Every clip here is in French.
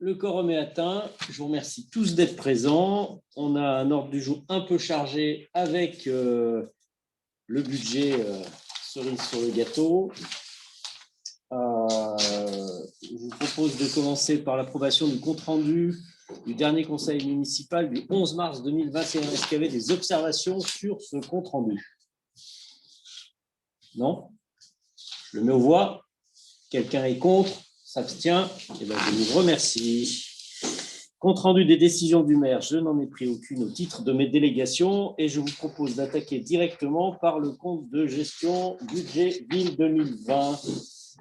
Le quorum est atteint. Je vous remercie tous d'être présents. On a un ordre du jour un peu chargé avec le budget cerise sur le gâteau. Je vous propose de commencer par l'approbation du compte-rendu du dernier conseil municipal du 11 mars 2021. Est-ce qu'il y avait des observations sur ce compte-rendu? Non? Je le mets aux voix. Quelqu'un est contre? S'abstient? Eh bien, je vous remercie. Compte rendu des décisions du maire, je n'en ai pris aucune au titre de mes délégations et je vous propose d'attaquer directement par le compte de gestion budget ville 2020.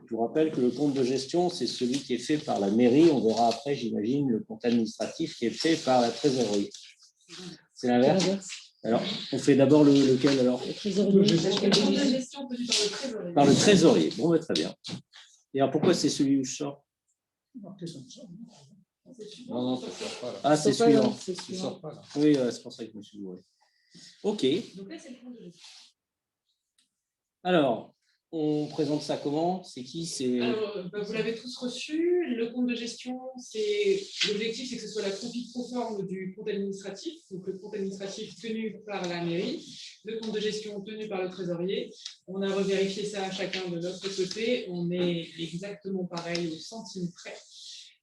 Je vous rappelle que le compte de gestion, c'est celui qui est fait par la mairie. On verra après, j'imagine, le compte administratif qui est fait par la trésorerie. C'est l'inverse? Alors, on fait d'abord lequel alors? Le trésorier. Le compte de gestion tenu par le trésorier. Par le trésorier. Bon, ben, très bien. Et alors, pourquoi c'est celui où je sors? Non, ça ne sort pas là. Ah, c'est suivant. Ça ne sort pas là. Oui, c'est pour ça que je me suis bourré. OK. Donc là, c'est le compte de gestion. Alors, on présente ça comment? C'est qui? Vous l'avez tous reçu. Le compte de gestion, l'objectif, c'est que ce soit la copie conforme du compte administratif. Donc, le compte administratif tenu par la mairie, le compte de gestion tenu par le trésorier. On a revérifié ça chacun de notre côté. On est exactement pareil au centime près.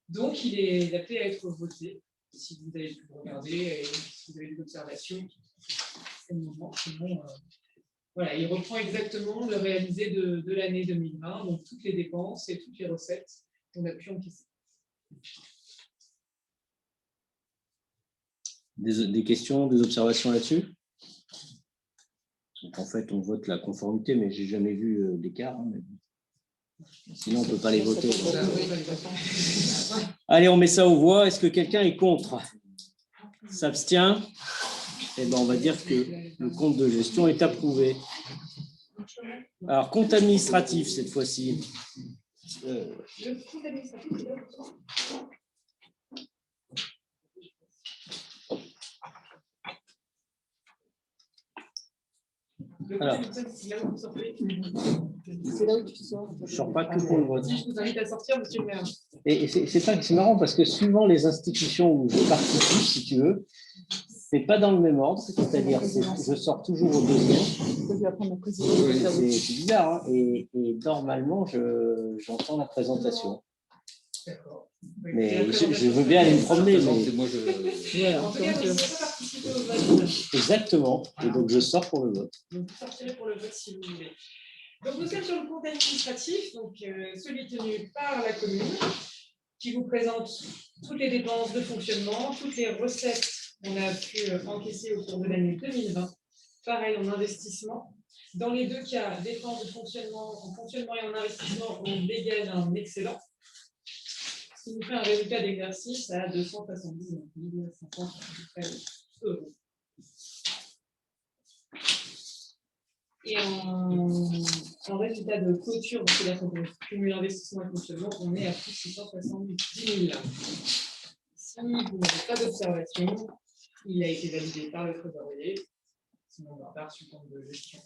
Donc, il est appelé à être voté. Si vous avez pu regarder et si vous avez des observations, c'est le moment. Sinon, voilà, il reprend exactement le réalisé de l'année 2020, donc toutes les dépenses et toutes les recettes qu'on a pu encaisser. Des questions, des observations là-dessus? En fait, on vote la conformité, mais je n'ai jamais vu d'écart. Sinon, on ne peut pas les voter. Allez, on met ça aux voix. Est-ce que quelqu'un est contre? S'abstient? Eh bien, on va dire que le compte de gestion est approuvé. Alors, compte administratif, cette fois-ci. Le compte administratif, c'est là. Alors, c'est là où vous sortez. C'est là où tu sors. Je ne sors pas tout pour le vote. Si je vous invite à sortir, monsieur le maire. Et c'est marrant parce que suivant les institutions où je participe, si tu veux, c'est pas dans le même ordre, c'est-à-dire je sors toujours au deuxième. C'est bizarre, hein, et normalement j'entends la présentation. D'accord. Mais je veux bien aller me promener. Mais... Moi, en tout cas, vous ne pouvez pas participer au vote. Exactement. Et donc je sors pour le vote. Donc vous sortirez pour le vote si vous voulez. Donc nous sommes sur le compte administratif, donc celui tenu par la commune, qui vous présente toutes les dépenses de fonctionnement, toutes les recettes qu'on a pu encaisser au cours de l'année 2020. Pareil en investissement. Dans les deux cas, dépenses de fonctionnement, en fonctionnement et en investissement, on dégage un excellent. Ce qui nous fait un résultat d'exercice à 279 500 euros. Et en résultat de clôture, c'est-à-dire qu'on cumule investissement et fonctionnement, on est à plus de 670 000. Si vous n'avez pas d'observation, il a été validé par le trésorier. Sinon, on va reçu le compte de gestion.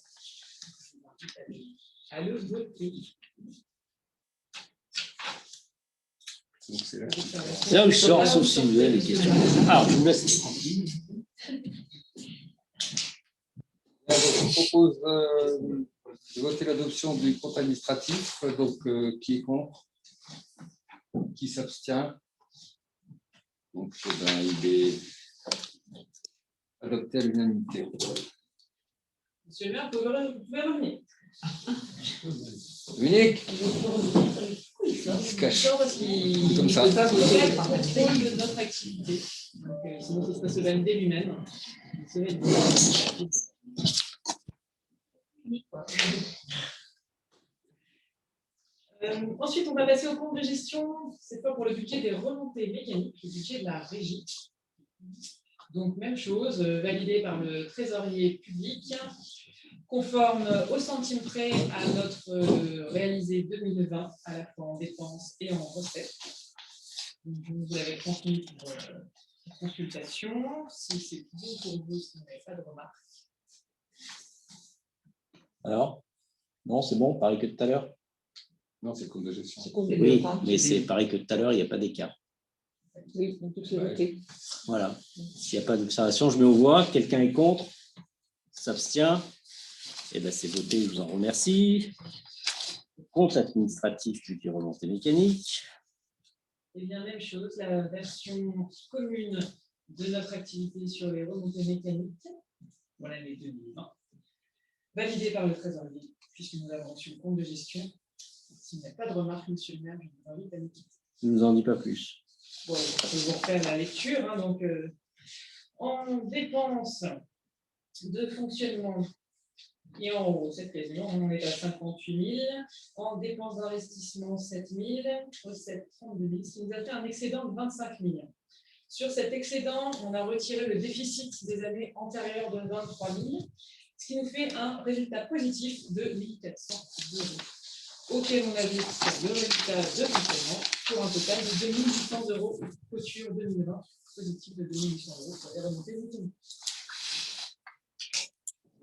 Je vous invite à le voter. C'est là où je sors, sauf si vous avez des questions. Alors, je vous laisse tranquille. Je propose de voter l'adoption du compte administratif. Donc, qui est contre? Qui s'abstient? Donc, il est adopté à l'unanimité. Monsieur le maire, vous pouvez revenir. Dominique, il se cache comme ça. De notre activité. Donc, sinon, ce serait se valider lui-même. Ensuite, on va passer au compte de gestion, cette fois pour le budget des remontées mécaniques, le budget de la régie. Donc, même chose, validé par le trésorier public, conforme au centime près à notre réalisé 2020, à la fois en dépenses et en recettes. Donc, je vous l'avais transmis pour consultation. Si c'est bon pour vous, si vous n'avez pas de remarques. Alors? Non, c'est bon, pareil que tout à l'heure? Non, c'est le compte de gestion. Oui, mais c'est pareil que tout à l'heure, il n'y a pas d'écart. Oui, donc c'est voté. Voilà. S'il n'y a pas d'observation, je mets aux voix. Quelqu'un est contre? S'abstient? Eh bien, c'est voté, je vous en remercie. Compte administratif du remontée mécanique. Et bien, même chose, la version commune de notre activité sur les remontées mécaniques pour l'année 2020, validée par le trésorier, puisque nous avons reçu le compte de gestion. S'il n'y a pas de remarques, monsieur le maire, je vous invite à l'écouter. Je ne vous en dis pas plus. Bon, je vais vous refaire la lecture. Donc, en dépenses de fonctionnement et en recettes quasiment, on est à 58 000. En dépenses d'investissement, 7 000. Recettes, 32 000, ce qui nous a fait un excédent de 25 000. Sur cet excédent, on a retiré le déficit des années antérieures de 23 000, ce qui nous fait un résultat positif de 1 400 €, auquel on ajoute le résultat de fonctionnement pour un total de 2 800 € clôture 2020, positif de 2 800 € pour les remontées mécaniques.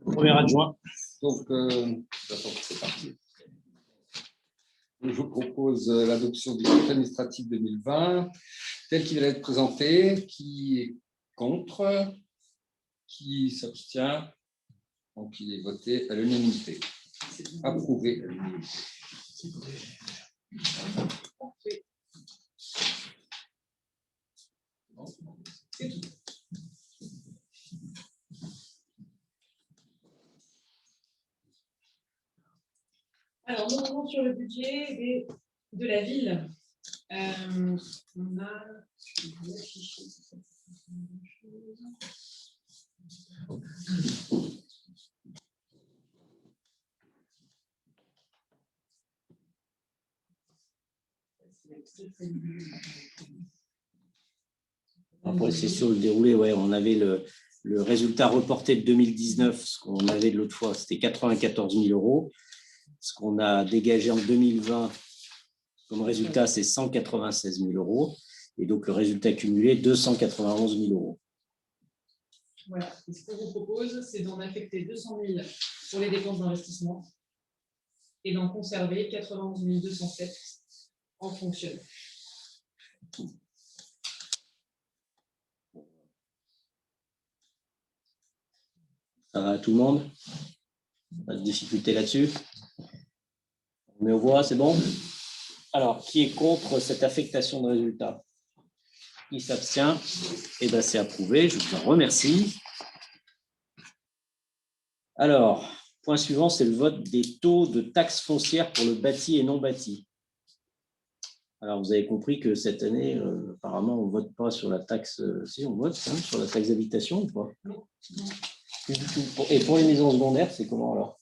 Premier adjoint. Donc, c'est parti. Je vous propose l'adoption du compte administratif 2020 tel qu'il va être présenté. Qui est contre? Qui s'abstient? Donc, il est voté à l'unanimité. Approuvé à l'unanimité. Parfait. C'est tout. Alors, nous revenons sur le budget de la ville. On a. Je vais afficher. Après, c'est sur le déroulé, ouais, on avait le résultat reporté de 2019, ce qu'on avait de l'autre fois, c'était 94 000 €. Ce qu'on a dégagé en 2020 comme résultat, c'est 196 000 €. Et donc, le résultat cumulé, 291 000 €. Voilà. Et ce qu'on vous propose, c'est d'en affecter 200 000 pour les dépenses d'investissement et d'en conserver 91 207 en fonctionnement. Ça va à tout le monde? Pas de difficulté là-dessus? On met aux voix, c'est bon? Alors, qui est contre cette affectation de résultat? Qui s'abstient? Eh bien, c'est approuvé, je vous en remercie. Alors, point suivant, c'est le vote des taux de taxes foncières pour le bâti et non bâti. Alors, vous avez compris que cette année, apparemment, on ne vote pas sur la taxe. Si, on vote hein, sur la taxe d'habitation ou pas? Non. Plus du tout. Et pour les maisons secondaires, c'est comment alors?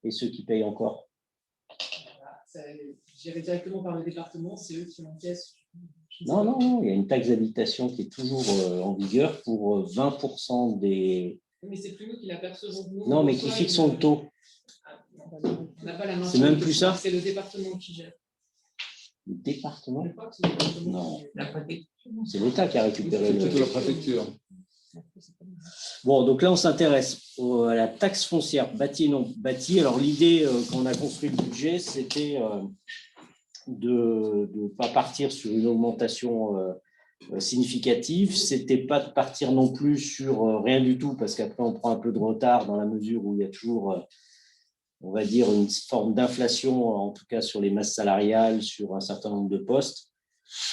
Et ceux qui payent encore? J'irai directement par le département, c'est eux qui encaissent. Non, il y a une taxe d'habitation qui est toujours en vigueur pour 20% des. Mais c'est plus nous qui l'apercevons. Non, mais qui fixons le taux. On n'a pas la main. C'est même plus ça? C'est le département qui gère. Le département? Je crois que c'est le département Non. qui gère. C'est l'État qui a récupéré C'est le. la préfecture. Bon, donc là, on s'intéresse à la taxe foncière bâti et non bâti. Alors, l'idée, quand on a construit le budget, c'était de ne pas partir sur une augmentation significative. Ce n'était pas de partir non plus sur rien du tout, parce qu'après, on prend un peu de retard dans la mesure où il y a toujours, on va dire, une forme d'inflation, en tout cas sur les masses salariales, sur un certain nombre de postes.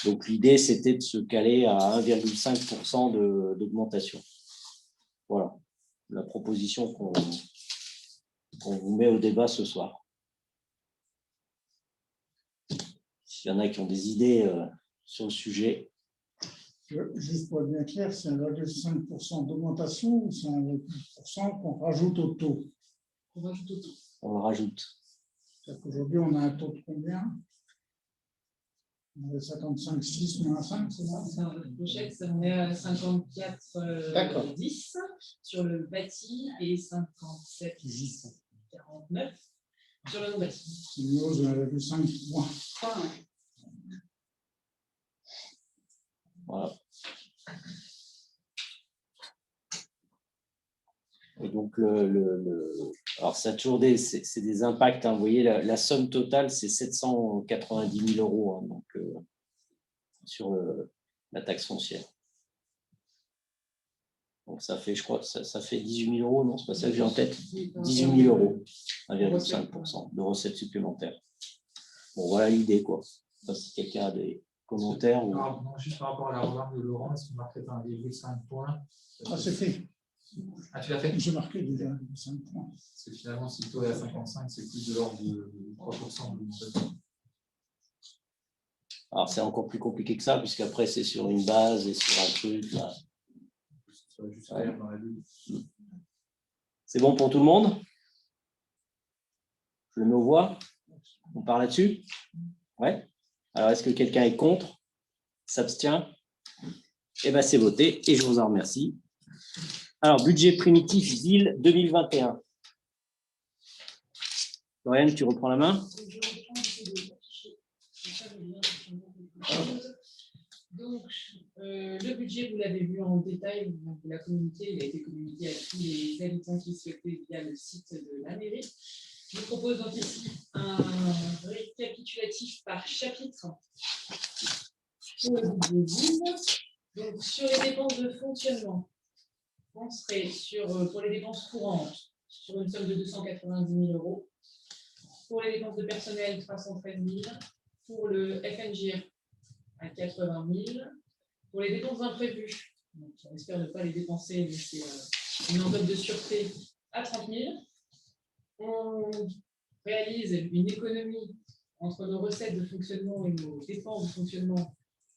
Donc, l'idée, c'était de se caler à 1,5% d'augmentation. Voilà, la proposition qu'on vous met au débat ce soir. S'il y en a qui ont des idées sur le sujet. Juste pour être bien clair, c'est 1,5% d'augmentation ou c'est 1,5% qu'on rajoute au taux? On rajoute au taux. On le rajoute. Aujourd'hui, on a un taux de combien? On est 55,6 moins 5, c'est ça? On est à 54,10 sur le bâti et 57,49 sur le non-bâti. C'est une hausse de 1,5 points. Voilà. Et donc, alors, ça a toujours c'est des impacts. Hein. Vous voyez, la somme totale, c'est 790 000 €. Hein, donc, sur la taxe foncière. Donc ça fait, je crois, ça fait 18 000 euros, non, c'est pas ça que j'ai en tête. 18 000 euros, 1,5% de recettes supplémentaires. Bon, voilà l'idée, quoi. Ça, si quelqu'un a des commentaires. Ou... Non, juste par rapport à la remarque de Laurent, est-ce qu'on marquerait pas un 1,5 points? Ah, c'est fait. Ah, tu l'as fait? J'ai marqué déjà 5 points. Parce que finalement, si le taux est à 55, c'est plus de l'ordre de 3% de l'augmentation. Alors, c'est encore plus compliqué que ça, puisqu'après, c'est sur une base et sur un truc. Là. Ça va juste faire dans la lune. C'est bon pour tout le monde? Je le mets aux voix. On part là-dessus? Ouais. Alors, est-ce que quelqu'un est contre? S'abstient? Eh bien, c'est voté et je vous en remercie. Alors, budget primitif ville 2021. Lauriane, tu reprends la main? Donc, le budget, vous l'avez vu en détail, vous l'avez communiqué, il a été communiqué à tous les habitants qui souhaitaient via le site de la mairie. Je vous propose donc ici un récapitulatif par chapitre pour le budget ville. Donc, sur les dépenses de fonctionnement, on serait pour les dépenses courantes sur une somme de 290 000 euros. Pour les dépenses de personnel, 313 000. Pour le FNGR, à 80 000. Pour les dépenses imprévues, donc on espère ne pas les dépenser, mais c'est une enveloppe de sûreté à 30 000. On réalise une économie entre nos recettes de fonctionnement et nos dépenses de fonctionnement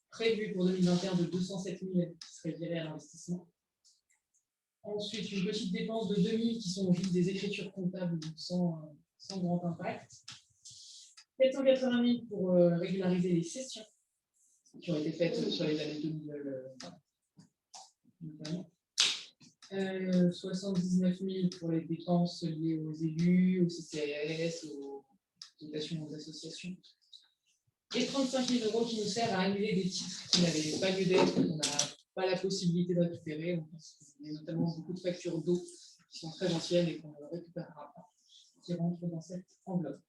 prévues pour 2021 de 207 000 qui seraient virées à l'investissement. Ensuite, une petite dépense de 2 000 qui sont juste des écritures comptables sans grand impact. 480 000 pour régulariser les cessions qui ont été faites sur les années 2020. 79 000 pour les dépenses liées aux élus, aux CCAS, aux dotations aux associations. Et 35 000 euros qui nous servent à annuler des titres qui n'avaient pas lieu d'être, qu'on n'a pas la possibilité de récupérer. Il y a notamment beaucoup de factures d'eau qui sont très anciennes et qu'on ne récupérera pas, qui rentrent dans cette enveloppe.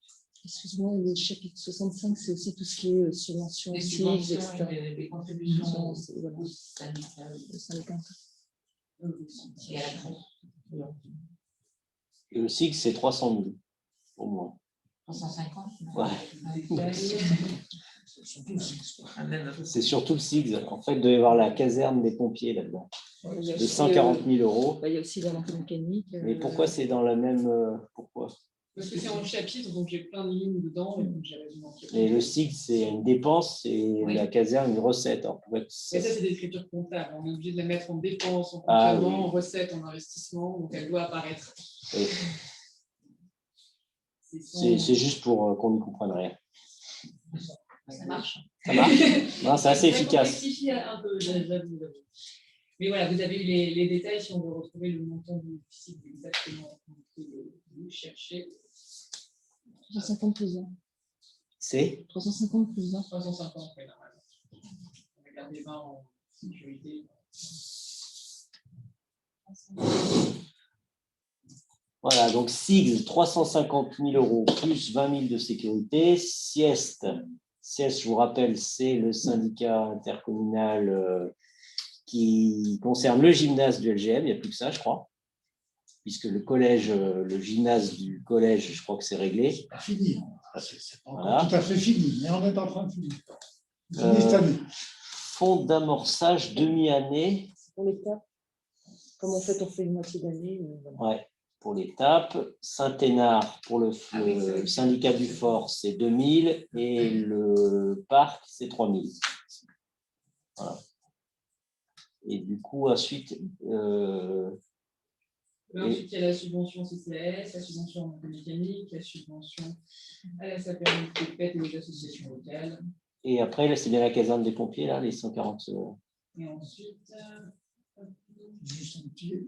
Excuse-moi, le chapitre 65, c'est aussi tout ce qui est subventions, Les CIG, subventions, etc. les contributions Voilà. syndicales. Le syndicat. Et à la France. Et le SIG, c'est 300 000, au moins. 350. Ouais. Surtout, C'est surtout le SIG. En fait, il doit y avoir la caserne des pompiers là-dedans. Il y a De aussi, 140 000 euros. il y a aussi la lampe mécanique. Mais pourquoi c'est dans la même... pourquoi? Parce que c'est en chapitre, donc j'ai plein de lignes dedans, et donc j'ai résumé en chapitre. Et le SIG, c'est une dépense et Oui. la caserne, une recette. Alors, Mais ça, c'est des écritures comptables. On est obligé de la mettre en dépense, en Ah, fonctionnement, oui. en recette, en investissement, donc elle doit apparaître. Et c'est juste pour qu'on n'y comprenne rien. Ça marche. Ça marche? Non, c'est assez Ça efficace. complexifie un peu, j'avoue. Mais voilà, vous avez eu les détails si on veut retrouver le montant du déficit exactement. On peut le chercher. 350 plus 1. C'est 350 plus 1. 350, oui, normalement. On va garder 20 en sécurité. Voilà, donc SIG, 350 000 euros plus 20 000 de sécurité. Sieste, je vous rappelle, c'est le syndicat intercommunal qui concerne le gymnase du LGM. Il n'y a plus que ça, je crois. Puisque le collège, le gymnase du collège, je crois que c'est réglé. fini. C'est pas encore Voilà. tout à fait fini, mais on est en train de finir. Fini cette année. Fonds d'amorçage demi-année. Pour l'étape, comme en fait on fait une moitié d'année. Voilà. Ouais, pour l'étape. Saint-Hénard, pour le syndicat du Fort, c'est 2 000 et le parc, c'est 3 000. Voilà. Et du coup, ensuite, Ensuite, il y a la subvention CCAS, la subvention en mécanique, la subvention à la sapérité et aux associations locales. et après, là, c'est bien la caserne des pompiers, là, les 140. Et ensuite, Juste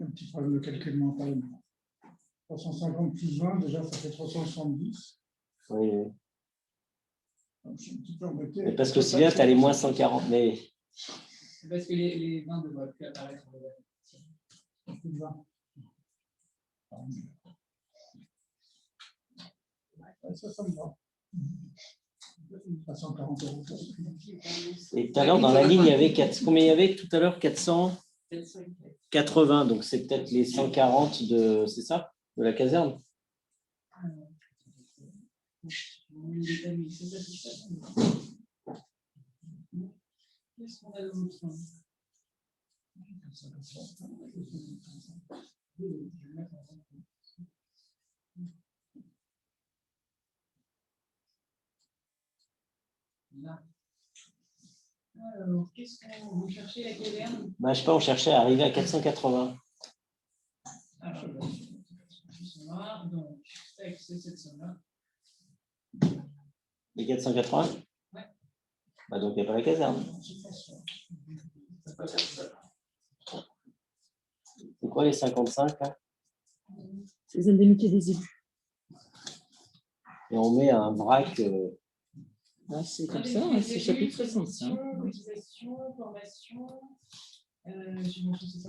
un petit problème de calcul mental. 350 plus 20, déjà ça fait 370. Oui, oui. Donc, je suis un petit peu embêté. Mais parce que c'est bien, tu as les moins 140. Mais parce que les 20 ne devraient plus apparaître. Plus de 20. Ouais, ça me va. à 140 euros. Et tout à l'heure, dans la ligne, il y avait combien il y avait tout à l'heure? 480, donc c'est peut-être les 140 de, c'est ça, de la caserne. Qu'est-ce qu'on a d'autre? Là. Alors, qu'est-ce qu'on vous cherchez la caserne? Bah, je sais pas, on cherchait à arriver à 480. Alors, ils sont là, donc, c'est cette somme-là. Les 480? Ouais. Bah, donc il n'y a pas la caserne. C'est quoi les 55 là? C'est les indemnités des élus. Et on met un vrac. Ah, c'est comme ça, hein, c'est chapitre 65. Cotisation, formation,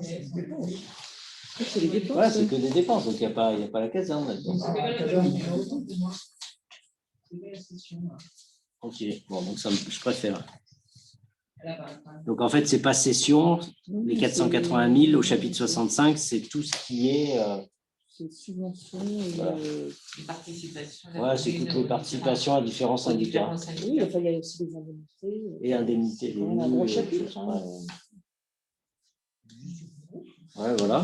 C'est les dépenses. Ouais, c'est que des dépenses, donc il n'y a pas la caserne là-dedans. Ok, bon, donc ça, je préfère. Donc en fait, c'est pas cession, les 480 000 au chapitre 65, c'est tout ce qui est. C'est subvention. Voilà. Participation. Ouais, c'est toutes les participations à différents syndicats. Oui, il y a aussi les indemnités. Et indemnités des On a un gros chapitre. Hein. Ouais, voilà.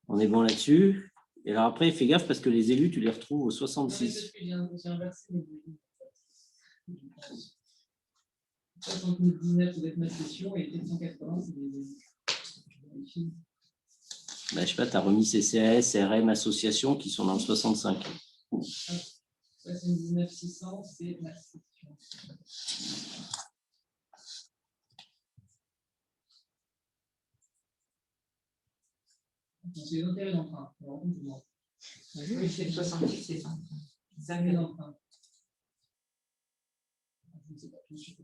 On est bon là-dessus. Et alors après, fais gaffe parce que les élus, tu les retrouves au 66. 79, ça doit être ma session, et 480, c'est des. Bah, je sais pas, tu as remis CCAS, RM, associations qui sont dans le 65. 79 600, c'est ma session. C'est les intérêts d'emprunt. Oui, c'est le 70, c'est ça. Les intérêts d'emprunt. Je ne sais pas, je suis.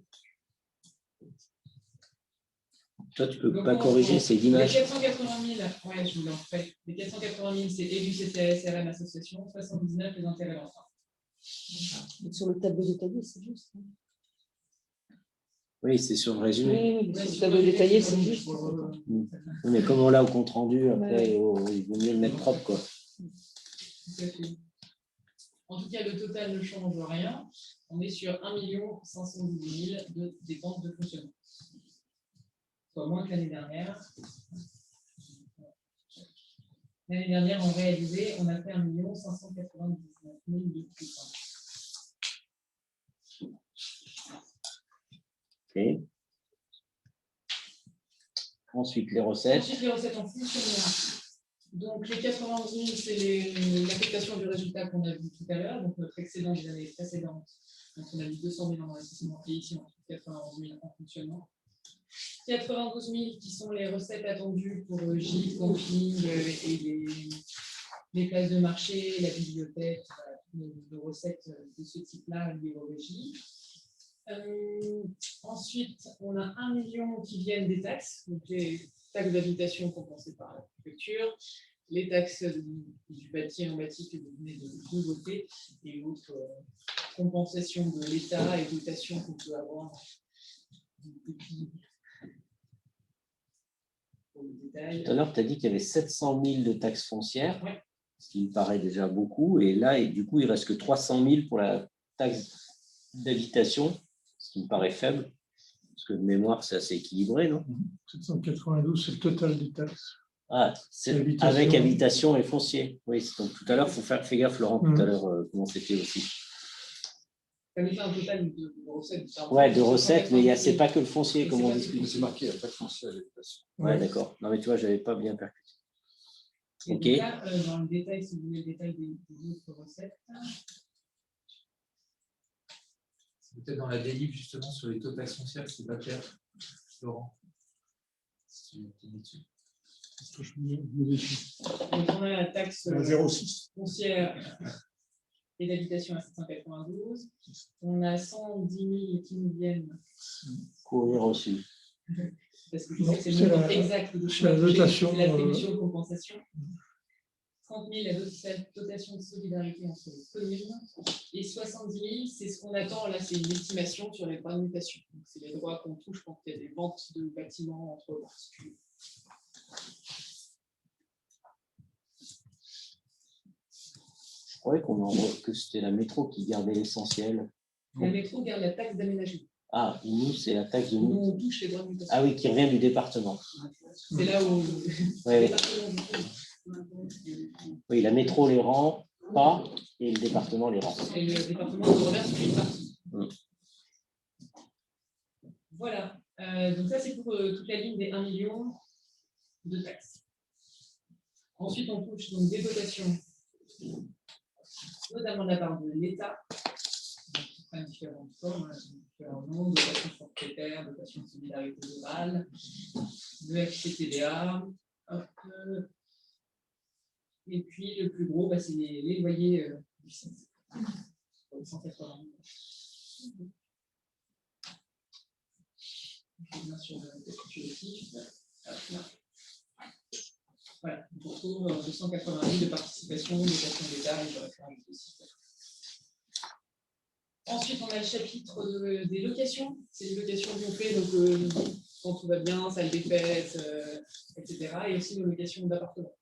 Toi, tu peux pas corriger ces images. Les 480 000, ouais, je voulais en fait. Les 480 000, c'est élu CCAS, RM, association. 79, les intérêts d'emprunt. Sur le tableau détaillé, c'est juste. Hein. Oui, c'est sur le résumé. Oui, sur le tableau détaillé, c'est juste. Oui, mais comme on l'a au compte rendu, après, il vaut mieux le mettre propre, quoi. En tout cas, le total ne change rien. On est sur 1 512 000 de dépenses de fonctionnement. Soit moins que l'année dernière. L'année dernière, en réalisé, on a fait 1 599 000 de dépenses. Okay. Ensuite, les recettes. Ensuite, les recettes en fonctionnement. Donc, les 91 000, c'est l'affectation du résultat qu'on a vu tout à l'heure, donc notre excédent des années précédentes. Donc, on a mis 200 000 en investissement et ici, on trouve 91 000 en fonctionnement. 92 000 qui sont les recettes attendues pour gîte, camping et les places de marché, la bibliothèque, de recettes de ce type-là liées aux régies. Ensuite, on a 1 million qui viennent des taxes, donc les taxes d'habitation compensées par la préfecture, les taxes du bâti et non bâti que vous venez de voter, et autres compensations de l'État et dotations qu'on peut avoir. Tout à l'heure, tu as dit qu'il y avait 700 000 de taxes foncières, ouais. Ce qui me paraît déjà beaucoup, et là, du coup, il ne reste que 300 000 pour la taxe d'habitation, ce qui me paraît faible, parce que de mémoire, c'est assez équilibré, non? 792, c'est le total des taxes. Ah, c'est avec habitation et foncier. Oui, donc tout à l'heure, il faut faire gaffe, Laurent, tout à l'heure, comment c'était aussi. Ça nous fait un total de recettes. Ouais, de recettes, mais ce n'est pas que le foncier, comme on discute. C'est marqué la taxe foncière à l'habitation. Ouais, d'accord. Non, mais tu vois, je n'avais pas bien percuté. Et Ok. donc là, dans le détail, si vous voulez le détail des autres recettes. C'est peut-être dans la délivre justement sur les taux de taxes foncières, c'est pas clair, Laurent. Si tu es dessus. Donc on a la taxe 0,6. foncière et d'habitation à 792. On a 110 000 qui nous viennent. Courir aussi. Parce que je sais que c'est le montant exact de la dotation, la commission de compensation. 30 000, la dotation de solidarité entre les communes. Et 70 000, c'est ce qu'on attend. Là, c'est une estimation sur les droits de mutation. C'est les droits qu'on touche quand il y a des ventes de bâtiments entre particuliers. Je croyais que c'était la métro qui gardait l'essentiel. La métro garde la taxe d'aménagement. Ah, nous, c'est la taxe de Nous, on touche les droits de mutation. Ah oui, qui revient du département. C'est là où Ouais. le département. Oui, la métro les rend pas et le département les rend. Et le département nous reverse une partie. Voilà. Donc ça, c'est pour toute la ligne des 1 million de taxes. Ensuite, on touche donc des dotations, notamment de la part de l'État, qui prennent différentes formes, différents noms, dotations forfaitaires, dotations de solidarité rurale, de FCTVA. Et puis, le plus gros, c'est les loyers du CNC. 180 000. Bien sûr, voilà, on retrouve 280 000 de participation, de dotation d'État et de référence aussi. Ensuite, on a le chapitre des locations. C'est les locations qu'on fait, donc quand tout va bien, salle des fêtes, etc. Et aussi nos locations d'appartements.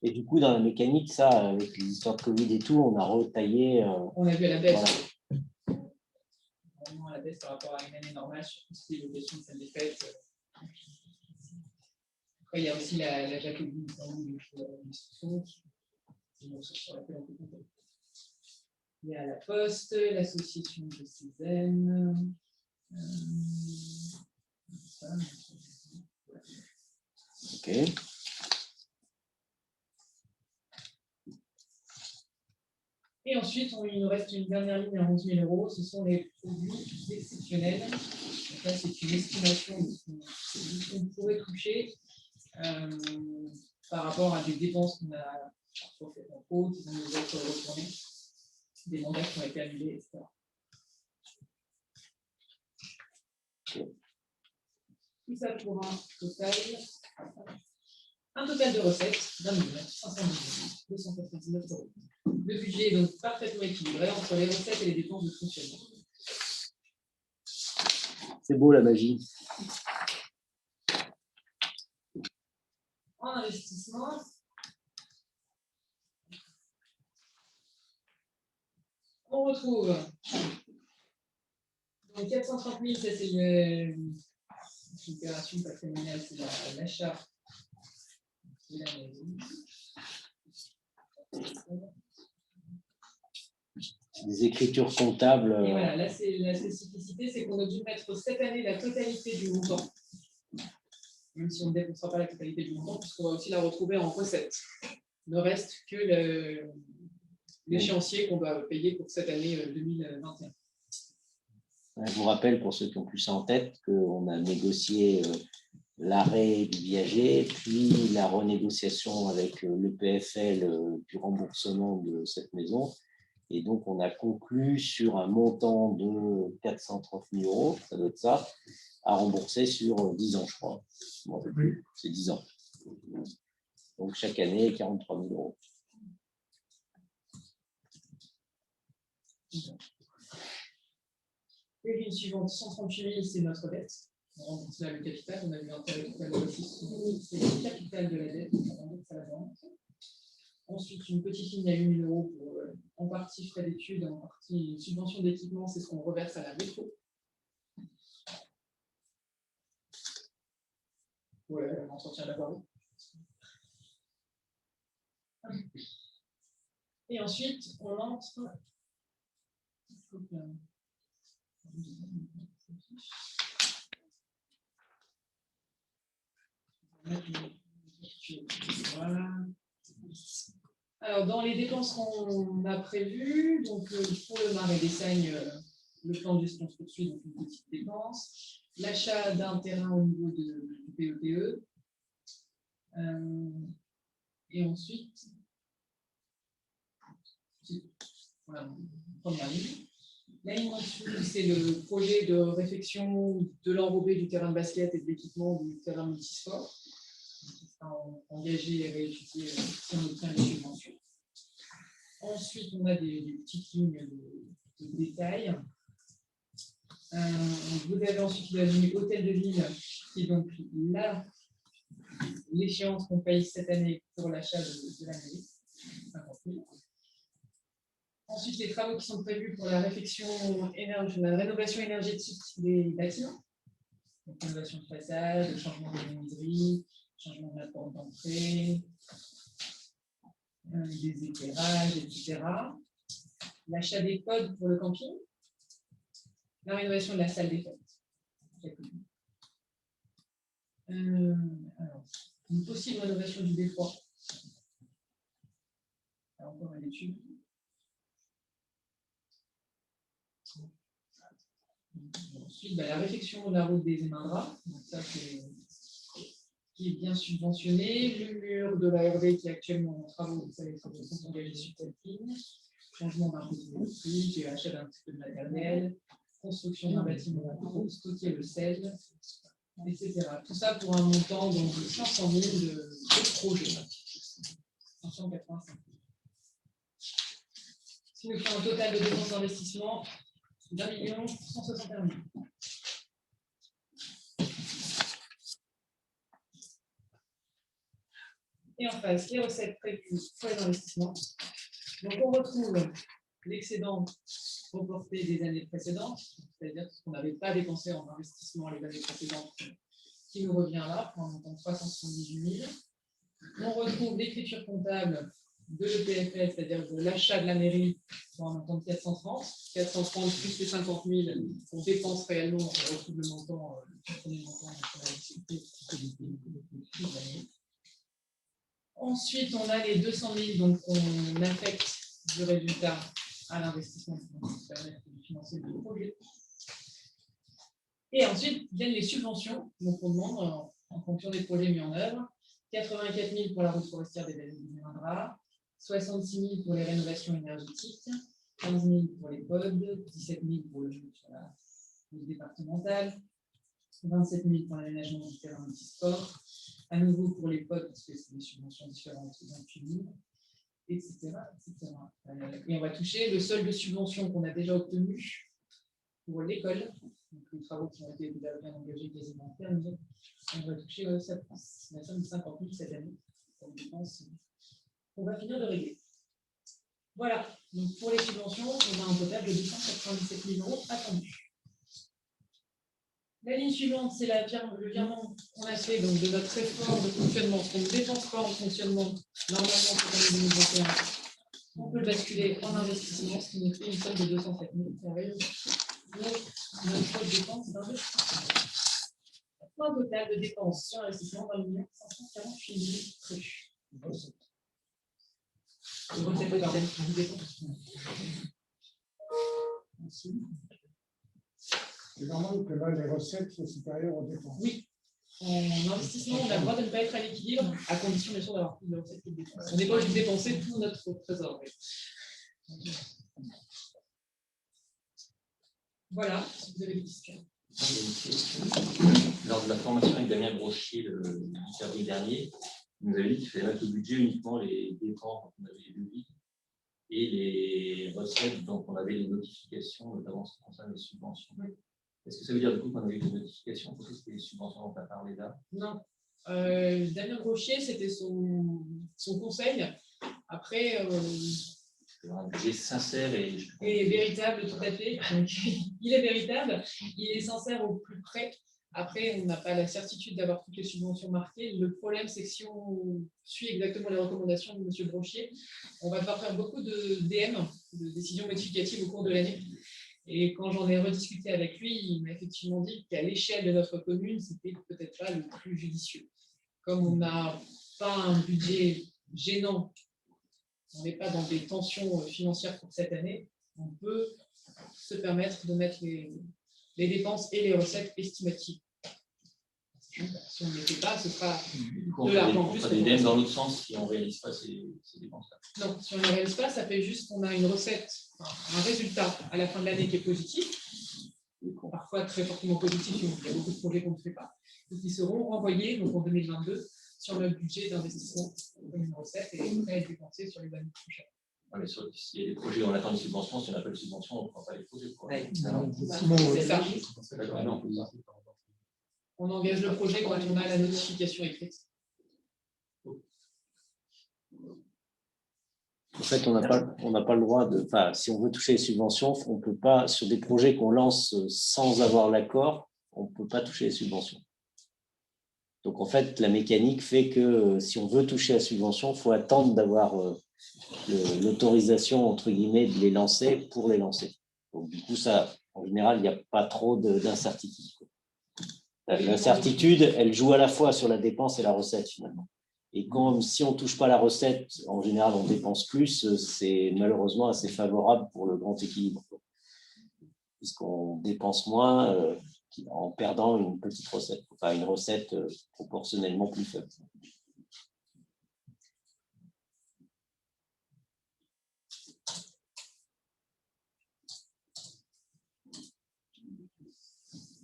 Et du coup, dans la mécanique, ça, avec les histoires de Covid et tout, on a retaillé. On a vu à la baisse. Voilà. Vraiment à la baisse par rapport à une année normale sur tout ce qui est location de salle des fêtes. Après, il y a aussi la Jacobine, l'instruction, sur laquelle on peut compter. Il y a la Poste, l'association de Cézanne. Ok. Et ensuite, il nous reste une dernière ligne à 11 000 €. Ce sont les produits exceptionnels. Donc là, c'est une estimation de ce qu'on pourrait toucher par rapport à des dépenses qu'on a parfois faites en trop, qui vont nous être retournées, des mandats qui ont été annulés, etc. Tout ça pour un total de recettes d'un 519 €. Le budget est donc parfaitement équilibré entre les recettes et les dépenses de fonctionnement. C'est beau la magie. En investissement, on retrouve donc 430 000, ça c'est l'opération patrimoniale, c'est l'achat de la maison. Des écritures comptables. Et voilà, là, c'est la spécificité, c'est qu'on a dû mettre cette année la totalité du montant, même si on ne dépensera pas la totalité du montant, puisqu'on va aussi la retrouver en recettes. Ne reste que l'échéancier qu'on doit payer pour cette année 2021. Je vous rappelle, pour ceux qui ont plus ça en tête, qu'on a négocié l'arrêt du viager, puis la renégociation avec l'EPFL du remboursement de cette maison. Et donc, on a conclu sur un montant de 430 000 €, ça doit être ça, à rembourser sur 10 ans, je crois. C'est 10 ans. Donc, chaque année, 43 000 €. Et ligne suivante, 138 000, c'est notre dette. On rembourse là le capital, on a eu un capital aussi, c'est le capital de la dette, on rembourse à la banque. Ensuite, une petite ligne à 8 000 € pour en partie frais d'études, en partie une subvention d'équipement, c'est ce qu'on reverse à la métro. Ouais, l'entretien de la voirie. Et ensuite, on entre. Voilà. Alors, dans les dépenses qu'on a prévues, donc pour le Marais d'Essagne, le plan de gestion se poursuit, donc une petite dépense. L'achat d'un terrain au niveau du PETE. Et ensuite, voilà, première ligne. La ligne en dessous, c'est le projet de réfection de l'enrobé du terrain de basket et de l'équipement du terrain multisport. sera engagé et réétudié si on obtient les subventions. Ensuite, on a des petites lignes de détail. Vous avez ensuite la ligne hôtel de ville, qui est donc l'échéance qu'on paye cette année pour l'achat de la mairie, 50 000. Ensuite, les travaux qui sont prévus pour la rénovation énergétique des bâtiments. Donc, rénovation de façade, changement de menuiserie, changement de la porte d'entrée, des éclairages, etc. L'achat des codes pour le camping, la rénovation de la salle des fêtes. Alors, une possible rénovation du beffroi. Encore une étude. Ensuite, la réfection de la route des Émindras, donc ça qui est bien subventionné. Le mur de la RD qui est actuellement en travaux, vous savez, les travaux sont engagés sur cette ligne. Changement d'un côté électrique, achat d'un petit peu de matériel, construction d'un bâtiment pour stocker le sel, etc. Tout ça pour un montant donc, de 500 000 de projet. 585 000. Ce qui nous fait un total de dépenses d'investissement d'1 161 000. Et en face, les recettes prévues pour les investissements. Donc, on retrouve l'excédent reporté des années précédentes, c'est-à-dire ce qu'on n'avait pas dépensé en investissement les années précédentes, qui nous revient là pour un montant de 378 000. On retrouve l'écriture comptable de l'EPFL, c'est-à-dire de l'achat de la mairie pour un montant de 430. 430 plus les 50 000 qu'on dépense réellement, on retrouve le montant, le premier montant qu'on a discuté. Ensuite, on a les 200 000, donc on affecte du résultat à l'investissement pour permettre de financer le projet. Et ensuite, viennent les subventions, donc on demande en fonction des projets mis en œuvre. 84 000 pour la route forestière des vallées du Méandra, 66 000 pour les rénovations énergétiques, 15 000 pour les pods, 17 000 pour le départemental, 27 000 pour l'aménagement du terrain multisport, à nouveau pour les pods, parce que c'est des subventions différentes, 28 000, etc. Et on va toucher le solde de subvention qu'on a déjà obtenu pour l'école, donc les travaux qui ont été bien engagés, quasiment terminés. On va toucher la somme de 50 000 cette année. Je pense qu'on va finir de régler. Voilà, donc pour les subventions, on a un total de 297 000 € attendus. La ligne suivante, c'est le virement qu'on a fait donc, de notre réforme de fonctionnement. Ce qu'on ne dépense pas en fonctionnement, normalement pour l'année 2021, on peut le basculer en investissement, ce qui nous fait une somme de 207 000 €. Donc, notre dépense d'investissement. Pour un total de dépenses sur investissement d'1 548 000 prévus. Merci. C'est normal que là, les recettes soient supérieures aux dépenses. Oui. En investissement, on a le droit de ne pas être à l'équilibre, à condition bien sûr d'avoir plus de recettes que de dépenses. On n'est pas obligé de dépenser tout notre trésor. Voilà, si vous avez des questions. Lors de la formation avec Damien Brochier le 8 avril dernier, il nous avait dit qu'il fallait mettre au budget uniquement les dépenses dont on avait les devis et les recettes dont on avait les notifications, notamment ce qui concerne les subventions. Oui. Est-ce que ça veut dire du coup qu'on avait des notifications parce que c'était les subventions dont on a parlé là? Non. Damien Brochier, c'était son conseil. Après. Un budget sincère et véritable, tout à fait. Donc, il est véritable, il est sincère au plus près. Après, on n'a pas la certitude d'avoir toutes les subventions marquées. Le problème, c'est que si on suit exactement les recommandations de M. Brochier, on va devoir faire beaucoup de DM, de décisions modificatives au cours de l'année. Et quand j'en ai rediscuté avec lui, il m'a effectivement dit qu'à l'échelle de notre commune, c'était peut-être pas le plus judicieux. Comme on n'a pas un budget gênant, on n'est pas dans des tensions financières pour cette année, on peut se permettre de mettre les dépenses et les recettes estimatives. Si on ne les fait pas, ce sera de l'argent en plus. On fera des DM dans l'autre sens si on ne réalise pas ces dépenses-là. Non, si on ne les réalise pas, ça fait juste qu'on a une recette, un résultat à la fin de l'année qui est positif, parfois très fortement positif, il y a beaucoup de projets qu'on ne fait pas, et qui seront renvoyés donc en 2022 sur notre budget d'investissement comme une recette et après être dépensé sur les années prochaines. Ah, mais s'il y a des projets où on attend une subvention, si on n'a pas de subvention, on ne prend pas les projets. Ouais. C'est ça. D'accord, non. On engage le projet quand on a la notification écrite. En fait, on n'a pas le droit de. Enfin, si on veut toucher les subventions, on ne peut pas, sur des projets qu'on lance sans avoir l'accord, on ne peut pas toucher les subventions. Donc, en fait, la mécanique fait que si on veut toucher la subvention, il faut attendre d'avoir l'autorisation, entre guillemets, de les lancer pour les lancer. Donc, du coup, ça, en général, il n'y a pas trop d'incertitude. L'incertitude, elle joue à la fois sur la dépense et la recette, finalement. Et si on ne touche pas la recette, en général, on dépense plus, c'est malheureusement assez favorable pour le grand équilibre. Puisqu'on dépense moins en perdant une petite recette, enfin une recette proportionnellement plus faible.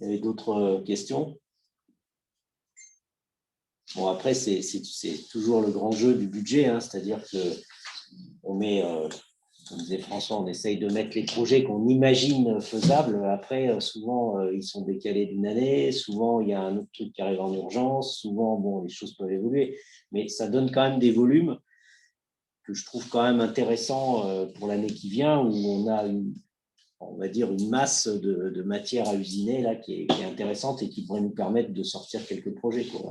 Il y avait d'autres questions? Bon, après, c'est toujours le grand jeu du budget, hein, c'est-à-dire qu'on met, comme disait François, on essaye de mettre les projets qu'on imagine faisables. Après, souvent, ils sont décalés d'une année, souvent, il y a un autre truc qui arrive en urgence, souvent, bon, les choses peuvent évoluer, mais ça donne quand même des volumes que je trouve quand même intéressants pour l'année qui vient, où on a on va dire, une masse de matière à usiner là, qui est intéressante et qui devrait nous permettre de sortir quelques projets, quoi.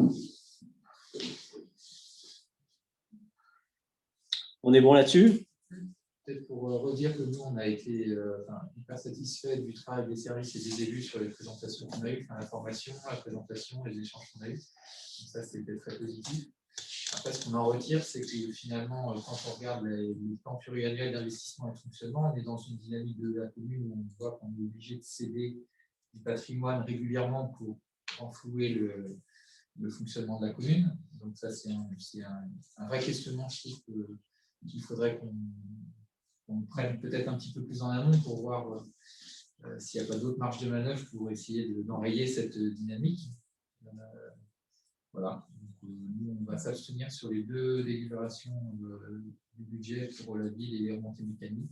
On est bon là-dessus? Peut-être pour redire que nous, on a été hyper satisfaits du travail des services et des élus sur les présentations qu'on a eues, la formation, la présentation, les échanges qu'on a eus. Donc ça, c'était très positif. Après, ce qu'on en retire, c'est que finalement, quand on regarde les plans pluriannuels d'investissement et de fonctionnement, on est dans une dynamique de la commune où on voit qu'on est obligé de céder du patrimoine régulièrement pour renflouer le fonctionnement de la commune. Donc ça, c'est un vrai questionnement, je trouve, qu'il faudrait qu'on prenne peut-être un petit peu plus en amont pour voir s'il n'y a pas d'autres marges de manœuvre pour essayer d'enrayer cette dynamique. Voilà. Donc, nous, on va s'abstenir sur les 2 délibérations du budget pour la ville et les remontées mécaniques,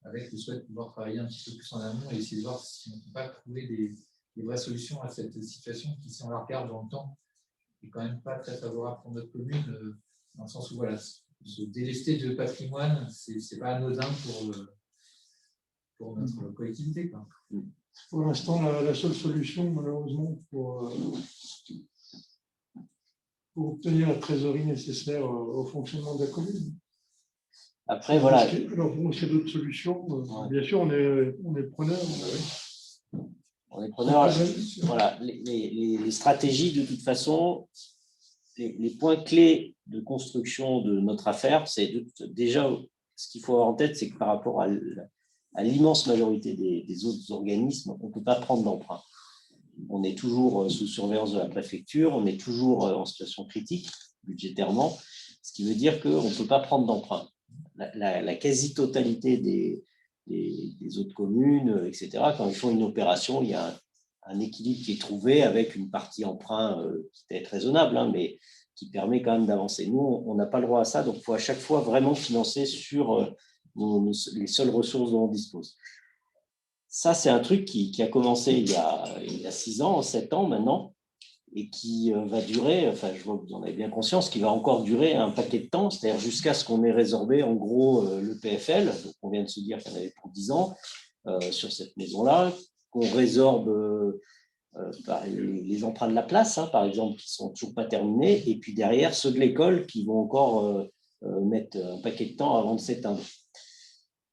avec le souhait de pouvoir travailler un petit peu plus en amont et essayer de voir si on ne peut pas trouver des vraies solutions à cette situation qui, si on la regarde dans le temps, n'est quand même pas très favorable pour notre commune, dans le sens où voilà, se délester de patrimoine, ce n'est pas anodin pour notre collectivité, quoi. Pour l'instant, la seule solution, malheureusement, pour obtenir la trésorerie nécessaire au fonctionnement de la commune. Après, voilà. Alors, bon, c'est d'autres solutions. Bien sûr, on est preneur. On est preneur. Voilà, les stratégies, de toute façon, les points clés de construction de notre affaire, c'est déjà, ce qu'il faut avoir en tête, c'est que par rapport à l'immense majorité des autres organismes, on ne peut pas prendre d'emprunt. On est toujours sous surveillance de la préfecture, on est toujours en situation critique budgétairement, ce qui veut dire qu'on ne peut pas prendre d'emprunt. La quasi-totalité des autres communes, etc., quand ils font une opération, il y a un équilibre qui est trouvé avec une partie emprunt qui peut être raisonnable, hein, mais qui permet quand même d'avancer. Nous, on n'a pas le droit à ça, donc il faut à chaque fois vraiment financer sur les seules ressources dont on dispose. Ça, c'est un truc qui a commencé il y a 6 ans, 7 ans maintenant, et qui va durer, enfin, je vois que vous en avez bien conscience, qui va encore durer un paquet de temps, c'est-à-dire jusqu'à ce qu'on ait résorbé, en gros, le PFL. Donc, on vient de se dire qu'il y en avait pour 10 ans sur cette maison-là, qu'on résorbe les emprunts de la place, hein, par exemple, qui ne sont toujours pas terminés, et puis derrière, ceux de l'école qui vont encore mettre un paquet de temps avant de s'éteindre.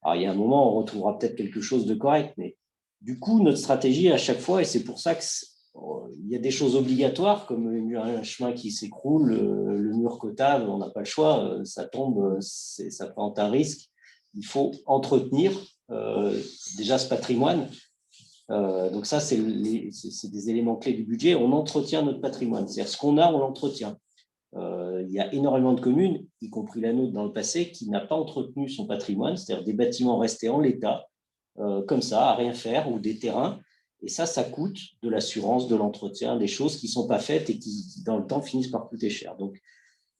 Alors, il y a un moment, on retrouvera peut-être quelque chose de correct, mais du coup, notre stratégie à chaque fois, et c'est pour ça qu'il y a des choses obligatoires, comme un chemin qui s'écroule, le mur cotave, on n'a pas le choix, ça tombe, ça présente un risque. Il faut entretenir déjà ce patrimoine. Donc ça, c'est des éléments clés du budget. On entretient notre patrimoine, c'est-à-dire ce qu'on a, on l'entretient. Il y a énormément de communes, y compris la nôtre dans le passé, qui n'a pas entretenu son patrimoine, c'est-à-dire des bâtiments restés en l'état, comme ça, à rien faire, ou des terrains Et ça coûte de l'assurance, de l'entretien, des choses qui ne sont pas faites et qui, dans le temps, finissent par coûter cher. Donc,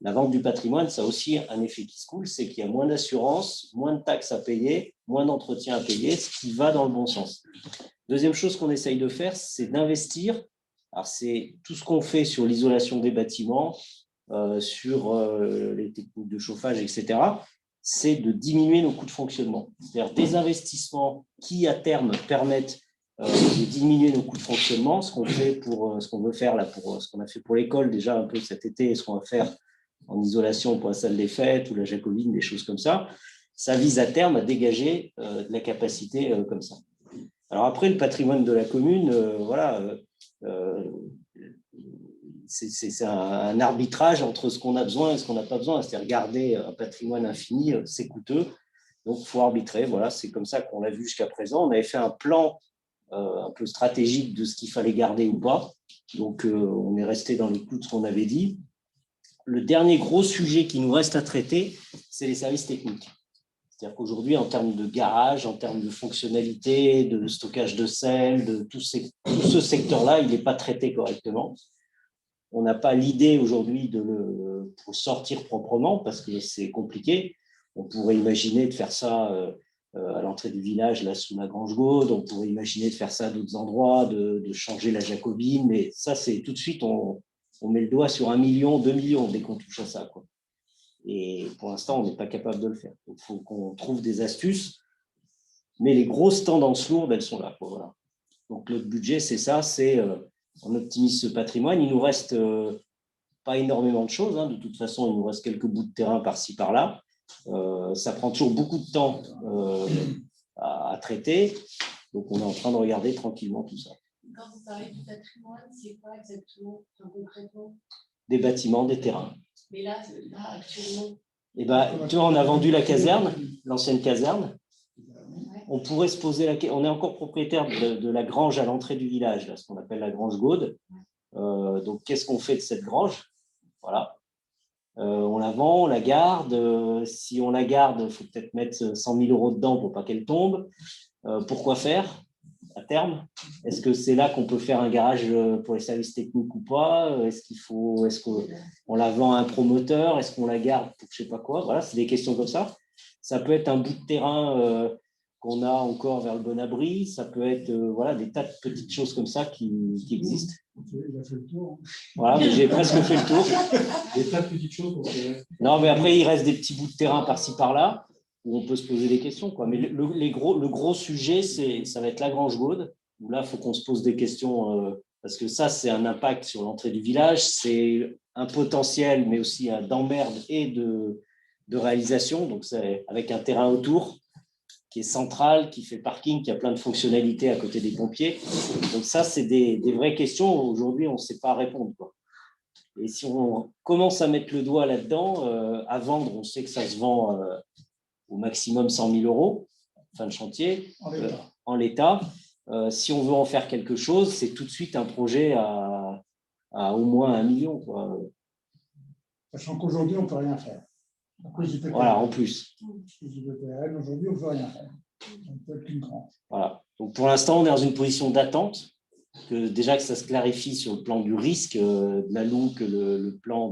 la vente du patrimoine, ça a aussi un effet qui se coule, c'est qu'il y a moins d'assurance, moins de taxes à payer, moins d'entretien à payer, ce qui va dans le bon sens. Deuxième chose qu'on essaye de faire, c'est d'investir. Alors, c'est tout ce qu'on fait sur l'isolation des bâtiments, sur les techniques de chauffage, etc., c'est de diminuer nos coûts de fonctionnement. C'est-à-dire des investissements qui, à terme, permettent de diminuer nos coûts de fonctionnement, ce qu'on fait pour ce qu'on veut faire là, pour ce qu'on a fait pour l'école déjà un peu cet été et ce qu'on va faire en isolation pour la salle des fêtes ou la Jacobine, des choses comme ça. Ça vise à terme à dégager de la capacité comme ça. Alors après, le patrimoine de la commune, c'est un arbitrage entre ce qu'on a besoin et ce qu'on n'a pas besoin. C'est-à-dire garder un patrimoine infini, c'est coûteux. Donc, il faut arbitrer. Voilà, c'est comme ça qu'on l'a vu jusqu'à présent. On avait fait un plan un peu stratégique de ce qu'il fallait garder ou pas. Donc, on est resté dans les clous de ce qu'on avait dit. Le dernier gros sujet qui nous reste à traiter, c'est les services techniques. C'est-à-dire qu'aujourd'hui, en termes de garage, en termes de fonctionnalité, de stockage de sel, de tout ce secteur-là, il n'est pas traité correctement. On n'a pas l'idée aujourd'hui de le sortir proprement parce que c'est compliqué. On pourrait imaginer de faire ça à l'entrée du village, là, sous la Grange Gaude. On pourrait imaginer de faire ça à d'autres endroits, de changer la Jacobine. Mais ça, c'est tout de suite, on met le doigt sur 1 million, 2 millions dès qu'on touche à ça, quoi. Et pour l'instant, on n'est pas capable de le faire. Il faut qu'on trouve des astuces. Mais les grosses tendances lourdes, elles sont là, quoi, voilà. Donc, le budget, c'est ça, c'est on optimise ce patrimoine. Il nous reste pas énormément de choses. Hein. De toute façon, il nous reste quelques bouts de terrain par-ci, par-là. Ça prend toujours beaucoup de temps à traiter. Donc, on est en train de regarder tranquillement tout ça. Quand vous parlez du patrimoine, c'est quoi exactement, concrètement? Des bâtiments, des terrains. Mais là actuellement. Eh ben, tu vois, on a vendu la caserne, l'ancienne caserne. On pourrait se poser la question. On est encore propriétaire de la grange à l'entrée du village, là, ce qu'on appelle la Grange Gaude. Donc, qu'est-ce qu'on fait de cette grange? Voilà. On la vend, on la garde. Si on la garde, il faut peut-être mettre 100 000 € dedans pour pas qu'elle tombe. Pourquoi faire à terme? Est-ce que c'est là qu'on peut faire un garage pour les services techniques ou pas? Est-ce qu'on la vend à un promoteur? Est-ce qu'on la garde pour je sais pas quoi? Voilà, c'est des questions comme ça. Ça peut être un bout de terrain qu'on a encore vers le Bon-Abri. Ça peut être voilà, des tas de petites choses comme ça qui existent. Il a fait le tour. Voilà, mais j'ai presque fait le tour. Des tas de petites choses. Non, mais après, il reste des petits bouts de terrain par-ci, par-là, où on peut se poser des questions, quoi. Mais le gros sujet, ça va être la Grange Gaude, où là, il faut qu'on se pose des questions, parce que ça, c'est un impact sur l'entrée du village, c'est un potentiel, mais aussi d'emmerde et de réalisation. Donc, c'est avec un terrain autour qui est central, qui fait parking, qui a plein de fonctionnalités à côté des pompiers. Donc ça, c'est des vraies questions. Aujourd'hui, on ne sait pas répondre, quoi. Et si on commence à mettre le doigt là-dedans, à vendre, on sait que ça se vend au maximum 100 000 € fin de chantier, en l'état. Si on veut en faire quelque chose, c'est tout de suite un projet à au moins 1 million, quoi. Sachant qu'aujourd'hui, on ne peut rien faire. Voilà, en plus. Aujourd'hui, on ne peut rien faire. On ne peut qu'une grange. Voilà. Donc pour l'instant, on est dans une position d'attente. Déjà que ça se clarifie sur le plan du risque, de la LOUC, le plan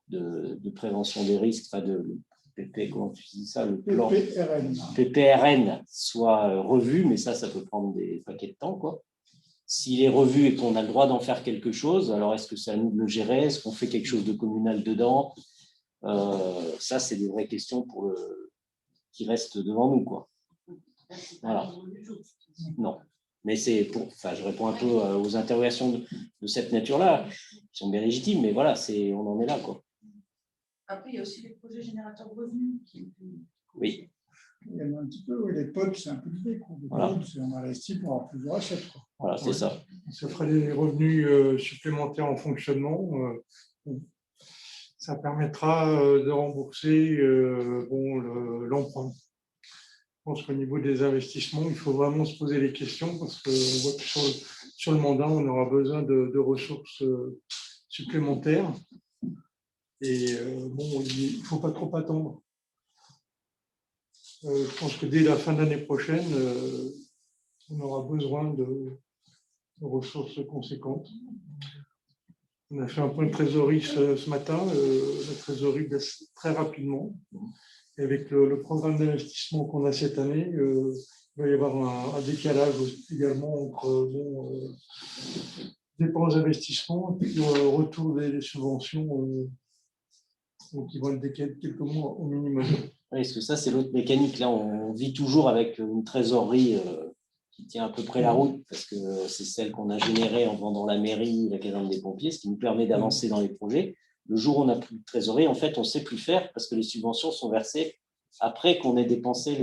de prévention des risques, enfin de comment tu dis ça, le plan PPRN soit revu, mais ça peut prendre des paquets de temps, quoi. S'il est revu et qu'on a le droit d'en faire quelque chose, alors est-ce que c'est à nous de le gérer? Est-ce qu'on fait quelque chose de communal dedans? Ça, c'est des vraies questions qui restent devant nous, quoi. Voilà. Non. Mais je réponds un peu aux interrogations de cette nature-là, qui sont bien légitimes, mais voilà, on en est là, quoi. Après, il y a aussi les projets générateurs de revenus. Oui. Il y en a un petit peu, oui, les potes, c'est un peu l'idée, quoi. Les voilà. potes, on investit pour avoir plus de recettes, quoi. Voilà, c'est ça. Ça ferait des revenus supplémentaires en fonctionnement. Ça permettra de rembourser l'emprunt. Je pense qu'au niveau des investissements, il faut vraiment se poser les questions parce qu'on voit que sur le mandat, on aura besoin de ressources supplémentaires. Et il ne faut pas trop attendre. Je pense que dès la fin de l'année prochaine, on aura besoin ressources conséquentes. On a fait un point de trésorerie ce matin. La trésorerie baisse très rapidement. Et avec le programme d'investissement qu'on a cette année, il va y avoir un décalage également entre dépenses d'investissement et puis retour des subventions. Donc, ils vont être décalés quelques mois au minimum. Oui, parce que ça, c'est l'autre mécanique. Là, on vit toujours avec une trésorerie qui tient à peu près la route, parce que c'est celle qu'on a générée en vendant la mairie, la caserne des pompiers, ce qui nous permet d'avancer dans les projets. Le jour où on n'a plus de trésorerie, en fait, on ne sait plus faire parce que les subventions sont versées après qu'on ait dépensé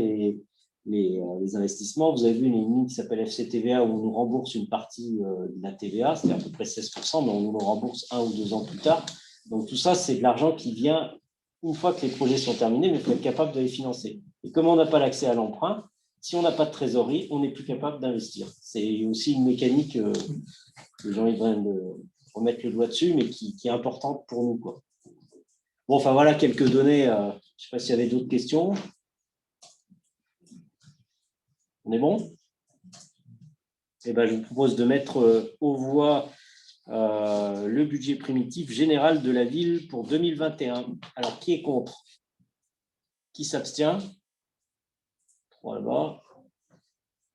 les investissements. Vous avez vu une ligne qui s'appelle FCTVA où on nous rembourse une partie de la TVA, c'est à peu près 16%, mais on nous le rembourse 1 ou 2 ans plus tard. Donc tout ça, c'est de l'argent qui vient une fois que les projets sont terminés, mais il faut être capable de les financer. Et comme on n'a pas l'accès à l'emprunt, si on n'a pas de trésorerie, on n'est plus capable d'investir. C'est aussi une mécanique que j'ai envie de remettre le doigt dessus, mais qui est importante pour nous, quoi. Bon, enfin voilà quelques données. Je ne sais pas s'il y avait d'autres questions. On est bon? Eh ben, je vous propose de mettre aux voix le budget primitif général de la ville pour 2021. Alors, qui est contre? Qui s'abstient? 3 là-bas.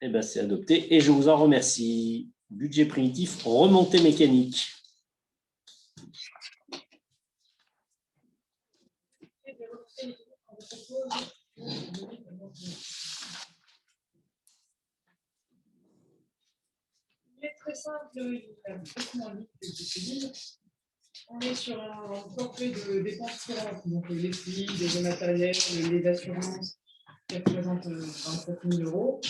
Eh ben, c'est adopté et je vous en remercie. Budget primitif, remontée mécanique. Il est très simple, il est beaucoup moins vite que celui-ci. On est sur un forfait de dépenses courantes, donc les fluides, le matériel, les assurances, qui représentent 27 000 €.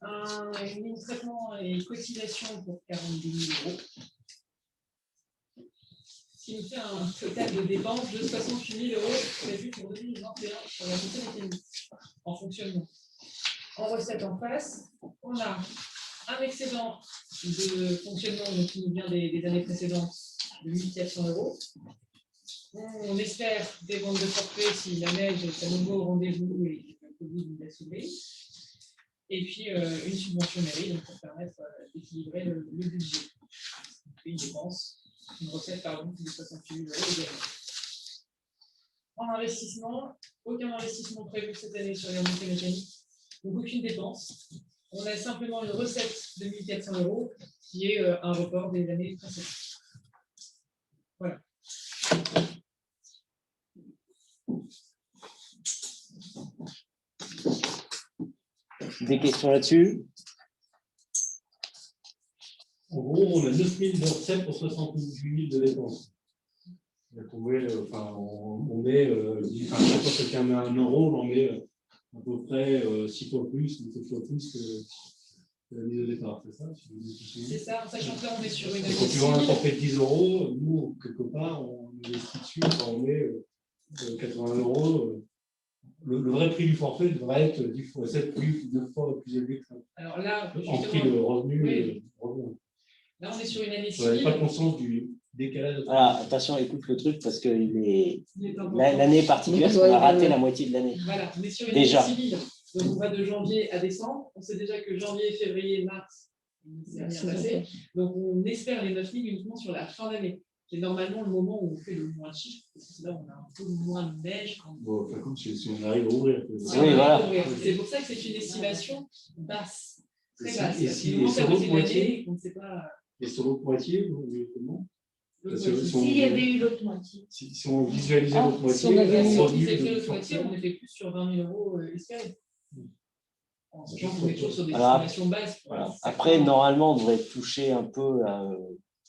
Une ligne de traitement et cotisation pour 42 000 €. Ce qui nous fait un total de dépenses de 68 000 € prévu pour 2021 sur la montée mécanique en fonctionnement. En recette en face, on a un excédent de fonctionnement donc, qui nous vient des années précédentes de 1 400 €. On espère des ventes de forfait si la neige est à nouveau au rendez-vous et le Covid nous laisse sauver. Et puis une subvention mairie donc, pour permettre d'équilibrer le budget. Une dépense, une recette pardon, de 68 000 € également. En investissement, aucun investissement prévu cette année sur les remontées mécaniques, donc aucune dépense. On a simplement une recette de 1 400 € qui est un report des années précédentes. Voilà. Des questions là-dessus? En gros, on a 9 000 de recettes pour 78 000 de dépenses. On met, chaque fois que quelqu'un met 1 €, on en met à peu près 6 fois plus ou 7 fois plus que la mise au départ, c'est ça? C'est ça, en sachant que là, on est sur une année. Quand tu vends un forfait de 10 €, nous, quelque part, on investit dessus, on met 80 €. Le vrai prix du forfait devrait être 10 fois 7 plus, 9 fois plus élevé que ça. Alors là, en prix de revenu. Oui. Là, on est sur une année civile. On n'avait pas civile. conscience du décalage. Voilà, attention, écoute le truc parce que l'année est particulière parce qu'on a raté la moitié de l'année. Voilà, on est sur une Déjà. année civile. Donc, on va de janvier à décembre. On sait déjà que janvier, février, mars, c'est bien passé. Donc, on espère les 9 000 uniquement sur la fin d'année. C'est normalement le moment où on fait le moins de chiffres, parce que là, on a un peu moins de neige. Bon, enfin, comme si on arrive à ouvrir. C'est pour ça que c'est une estimation basse, très basse. Et Si sur l'autre moitié, on ne sait pas. Et sur l'autre moitié, comment? S'il y avait eu l'autre moitié. Si on visualisait l'autre moitié, si on avait fait l'autre moitié, on était plus sur 20 000 € espérés. En sachant qu'on est toujours sur des estimations basses. Voilà. Après, normalement, on devrait toucher un peu à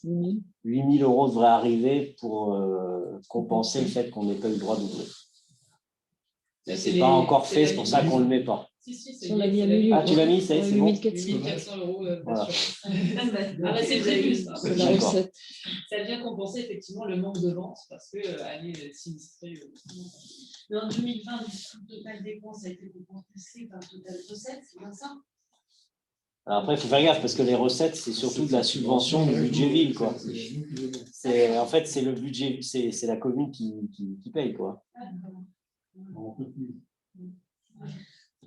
8 000 € devrait arriver pour compenser le fait qu'on n'ait pas eu le droit d'ouvrir. Mais ce n'est pas encore fait, c'est pour ça qu'on ne le met pas. Si, on l'a mis à 1000. Ah, tu l'as mis, c'est bon. 8 400 € Voilà. C'est prévu, ça. C'est la recette. Ça vient compenser effectivement le manque de vente parce que année sinistrée. Mais en 2020, le total dépenses a été compensé par le total recettes, c'est bien ça? Alors après, il faut faire gaffe parce que les recettes, c'est surtout de la subvention du budget ville, quoi. En fait, c'est le budget, c'est la commune qui paye, quoi.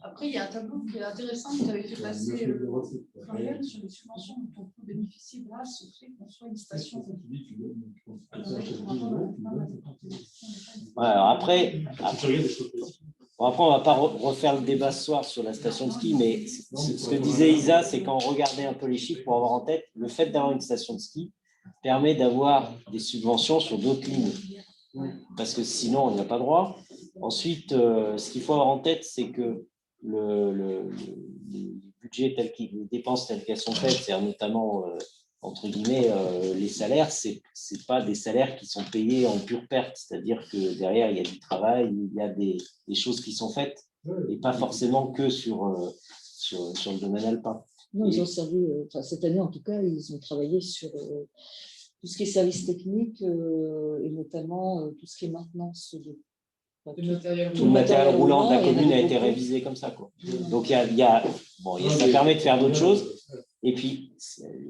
Après, il y a un tableau qui est intéressant que tu avais fait passer Florian, sur les subventions dont on peut bénéficier grâce au fait qu'on soit une station. Ouais, alors après, on ne va pas refaire le débat ce soir sur la station de ski, mais ce que disait Isa, c'est quand on regardait un peu les chiffres pour avoir en tête, le fait d'avoir une station de ski permet d'avoir des subventions sur d'autres lignes. Parce que sinon, on n'y a pas droit. Ensuite, ce qu'il faut avoir en tête, c'est que le budget tel qu'il, les dépenses telles qu'elles sont faites, c'est notamment, entre guillemets, les salaires, c'est pas des salaires qui sont payés en pure perte. C'est-à-dire que derrière, il y a du travail, il y a des choses qui sont faites, et pas forcément que sur le domaine alpin. Non, ils ont servi, enfin, cette année en tout cas, ils ont travaillé sur tout ce qui est services techniques et notamment tout ce qui est maintenance de tout le matériel roulant de la commune a été révisé comme ça, quoi. Donc ça permet de faire d'autres choses. Et puis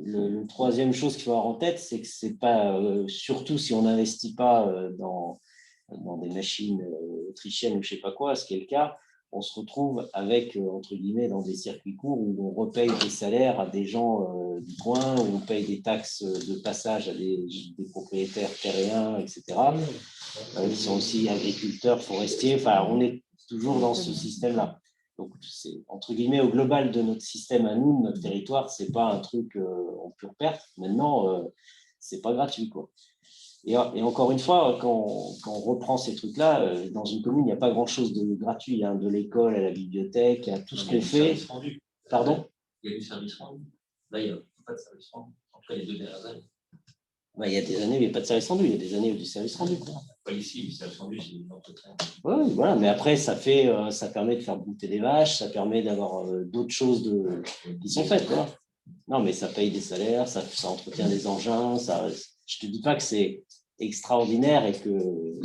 le troisième chose qu'il faut avoir en tête, c'est que c'est pas surtout si on n'investit pas dans des machines autrichiennes ou je sais pas quoi, ce qui est le cas, on se retrouve avec, entre guillemets, dans des circuits courts où on repaye des salaires à des gens du coin, où on paye des taxes de passage à des propriétaires terriens, etc., qui sont aussi agriculteurs, forestiers. Enfin, on est toujours dans ce système-là. Donc, c'est, entre guillemets, au global de notre système à nous, notre territoire, ce n'est pas un truc en pure perte. Maintenant, ce n'est pas gratuit, quoi. Et encore une fois, quand on reprend ces trucs-là, dans une commune, il n'y a pas grand-chose de gratuit, hein, de l'école à la bibliothèque, à tout ce qu'on fait. Pardon ? Il y a du service rendu. Là, il n'y a pas de service rendu. En tout cas, les 2 dernières années. Il y a des années où il n'y a pas de service rendu, il y a des années où du service rendu. Pas ici, le service rendu, c'est une entretien. Oui, voilà, mais après, ça permet de faire brouter des vaches, ça permet d'avoir d'autres choses qui sont faites. Voilà. Non, mais ça paye des salaires, ça entretient des engins, je ne te dis pas que c'est extraordinaire et que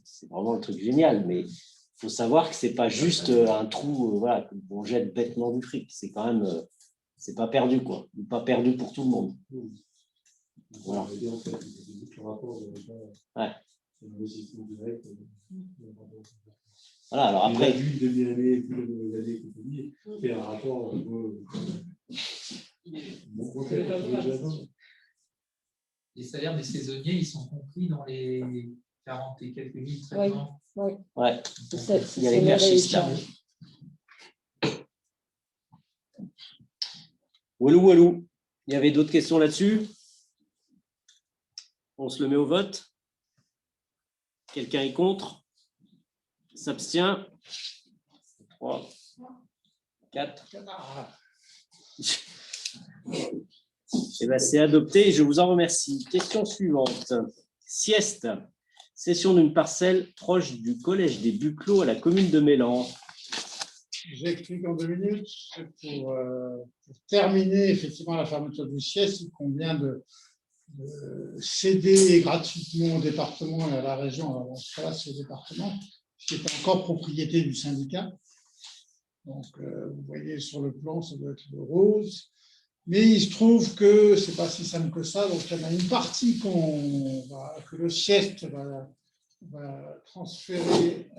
c'est vraiment le truc génial, mais il faut savoir que ce n'est pas juste un trou voilà, qu'on jette bêtement du fric, c'est quand même, c'est pas perdu, quoi, pas perdu pour tout le monde. Voilà. Ouais. Voilà, alors après. Vu le demi-année, vu l'année que tu dis, fait un rapport. Les salaires des saisonniers, ils sont compris dans les 40 et quelques mille traitements. Oui. Ouais. Il y a les merchistes là. Walou. Il y avait d'autres questions là-dessus? On se le met au vote. Quelqu'un est contre? S'abstient? 3, 4. Eh bien, c'est adopté et je vous en remercie. Question suivante. Sieste. Cession d'une parcelle proche du collège des Buclos à la commune de Mélan. J'explique en 2 minutes. Pour terminer effectivement la fermeture du sieste, il convient de céder gratuitement au département et à la région, alors ce cas-là, c'est le département, qui est encore propriété du syndicat. Donc, vous voyez sur le plan, ça doit être le rose. Mais il se trouve que ce n'est pas si simple que ça. Donc, il y en a une partie que le sieste va transférer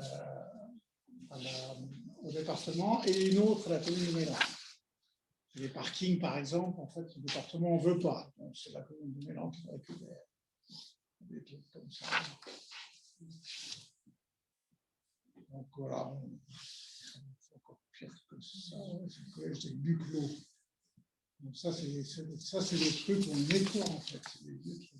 au département et une autre à la commune de Mélan. Les parkings, par exemple, en fait, le département n'en veut pas. Donc, c'est la commune de Mélan qui récupère des trucs comme ça. Donc, voilà. C'est encore pire que ça. C'est le collège des Buclos. Donc, ça, c'est des trucs qu'on nettoie, en fait. C'est des vieux trucs.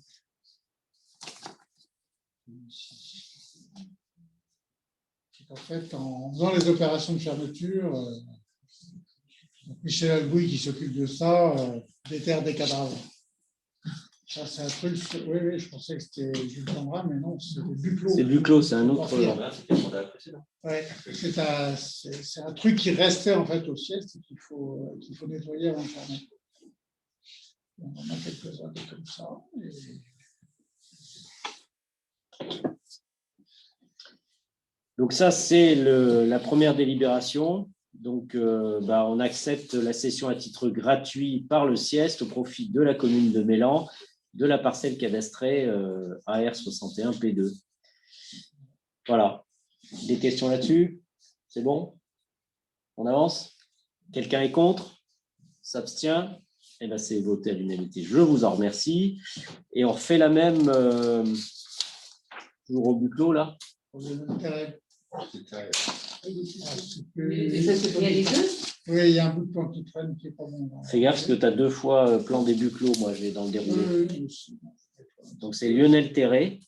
En fait, en faisant les opérations de fermeture, Michel Albouy qui s'occupe de ça, déterre des cadavres. Ça, c'est un truc. Oui, je pensais que c'était Jules Cambra, mais non, c'est des Buclos. C'est Buclos, c'est un autre. Ouais, c'est un truc qui restait en fait au sieste et qu'il faut nettoyer avant de fermer. On en a quelques-uns comme ça. Donc ça, c'est la première délibération. Donc, on accepte la cession à titre gratuit par le sieste au profit de la commune de Mélan, de la parcelle cadastrée AR61P2. Voilà. Des questions là-dessus? C'est bon? On avance? Quelqu'un est contre? S'abstient? Eh bien, c'est voté à l'unanimité. Je vous en remercie. Et on refait la même toujours au but clos, là. Et ça, c'est pour les deux. Oui, il y a un bout de plan qui traîne qui n'est pas bon. Fais gaffe parce que tu as 2 fois plan des buts clos, moi, je vais dans le déroulé. Donc, c'est Lionel Terré.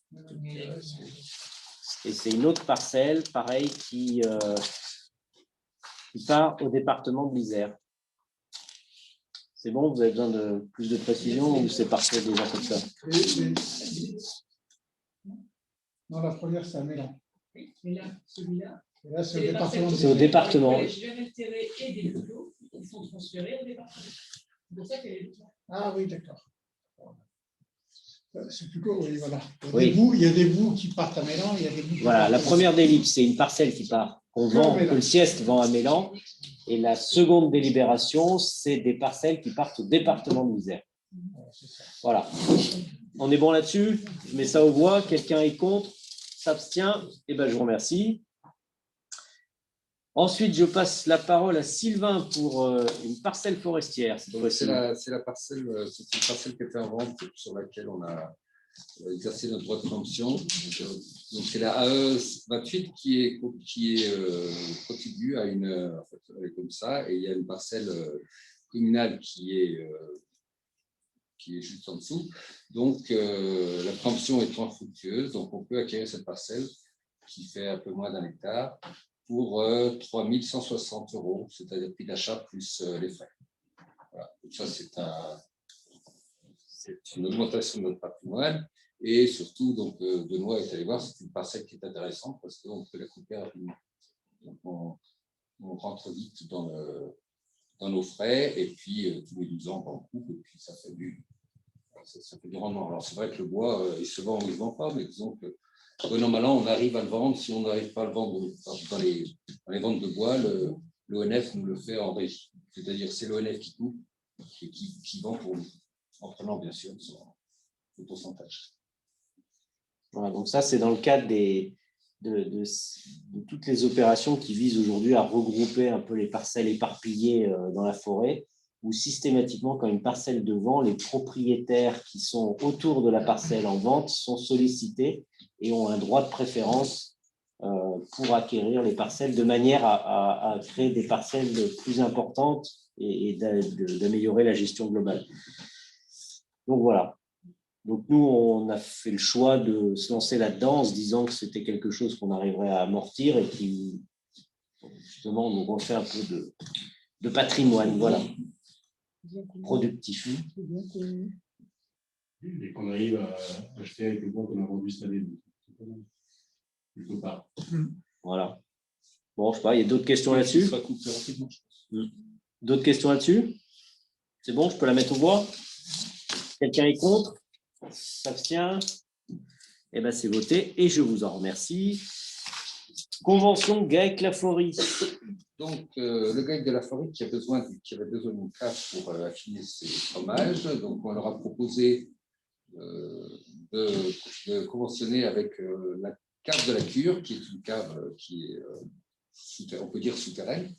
Et c'est une autre parcelle, pareil, qui part au département de l'Isère. C'est bon, vous avez besoin de plus de précision ou c'est parfait déjà comme ça? Non, la première, c'est à Mélan. Oui, mais là, celui-là, Et là, c'est au les département. parcelles C'est au département. Les Lionel Terré et des Buclos, ils sont transférés au département. C'est pour ça qu'elle est là. Ah oui, d'accord. C'est plus court, oui, voilà. Oui. Il y a des bouts qui partent à Mélan, il y a des bouts qui Voilà, partent la à première d'ellipse, c'est une parcelle qui part, qu'on vend, que le sieste vend à Mélan. Et la seconde délibération, c'est des parcelles qui partent au département de l'Isère. Voilà. On est bon là-dessus? Je mets ça aux voix. Quelqu'un est contre? S'abstient? Eh bien, je vous remercie. Ensuite, je passe la parole à Sylvain pour une parcelle forestière. C'est la parcelle, c'est une parcelle qui était en vente sur laquelle on a exercé notre droit de préemption. Donc c'est la AE 28 qui contribue à une, en fait, elle est comme ça, et il y a une parcelle communale qui est juste en dessous. Donc la préemption étant fructueuse, donc on peut acquérir cette parcelle qui fait un peu moins d'1 hectare pour 3 160 €, c'est-à-dire prix d'achat plus les frais. Voilà. Donc ça, c'est une augmentation de notre patrimoine. Et surtout, donc, Benoît est allé voir, c'est une parcelle qui est intéressante parce qu'on peut la couper rapidement. Donc on rentre vite dans nos frais et puis tous les 12 ans, on coupe et puis ça fait du rendement. Alors c'est vrai que le bois, il se vend ou il ne se vend pas, mais disons que bon an, mal an, on arrive à le vendre. Si on n'arrive pas à le vendre dans les ventes de bois, l'ONF nous le fait en régie. C'est-à-dire c'est l'ONF qui coupe et qui vend pour nous, en prenant bien sûr le pourcentage. Voilà, donc ça, c'est dans le cadre de toutes les opérations qui visent aujourd'hui à regrouper un peu les parcelles éparpillées dans la forêt, où systématiquement, quand une parcelle de vend, les propriétaires qui sont autour de la parcelle en vente sont sollicités et ont un droit de préférence pour acquérir les parcelles de manière à créer des parcelles plus importantes et d'améliorer la gestion globale. Donc voilà. Donc nous, on a fait le choix de se lancer là-dedans en se disant que c'était quelque chose qu'on arriverait à amortir et qui, justement, nous refait un peu de patrimoine, voilà, productif. Et qu'on arrive à acheter avec le bois qu'on a vendu cette année. Plutôt pas. Voilà. Bon, je sais pas, il y a d'autres questions là-dessus? D'autres questions là-dessus? C'est bon, je peux la mettre aux voix? Quelqu'un est contre? S'abstient? Eh bien, c'est voté et je vous en remercie. Convention GAEC-Laforie. Donc, le GAEC de Laforie qui avait besoin d'une cave pour affiner ses fromages. Donc, on leur a proposé de conventionner avec la cave de la Cure, qui est une cave qui est, on peut dire, souterraine,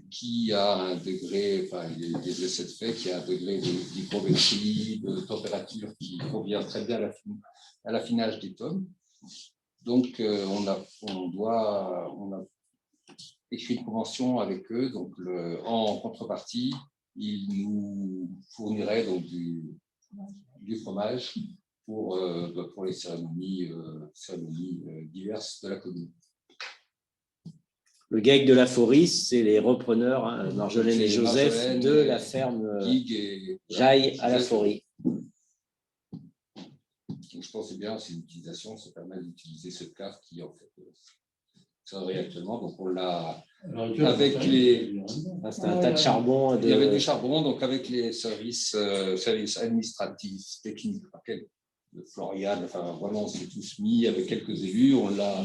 qui a un degré, enfin, il est de cette fait, qui a un degré d'hygrométrie, de température qui convient très bien à l'affinage des tonnes. Donc, on a écrit une convention avec eux. Donc, en contrepartie, ils nous fourniraient donc du fromage pour les cérémonies diverses de la commune. Le GAEC de Laforie, c'est les repreneurs, hein, Marjolaine et Joseph, de la ferme Jaille à Laforie. Donc, je pense que c'est bien, c'est une utilisation, ça permet d'utiliser cette cave qui, en fait, travaille actuellement. Donc, on l'a avec les. C'était un tas de charbon. Il y avait du charbon, donc avec les services administratifs, techniques, de Florian, enfin vraiment, on s'est tous mis avec quelques élus, on l'a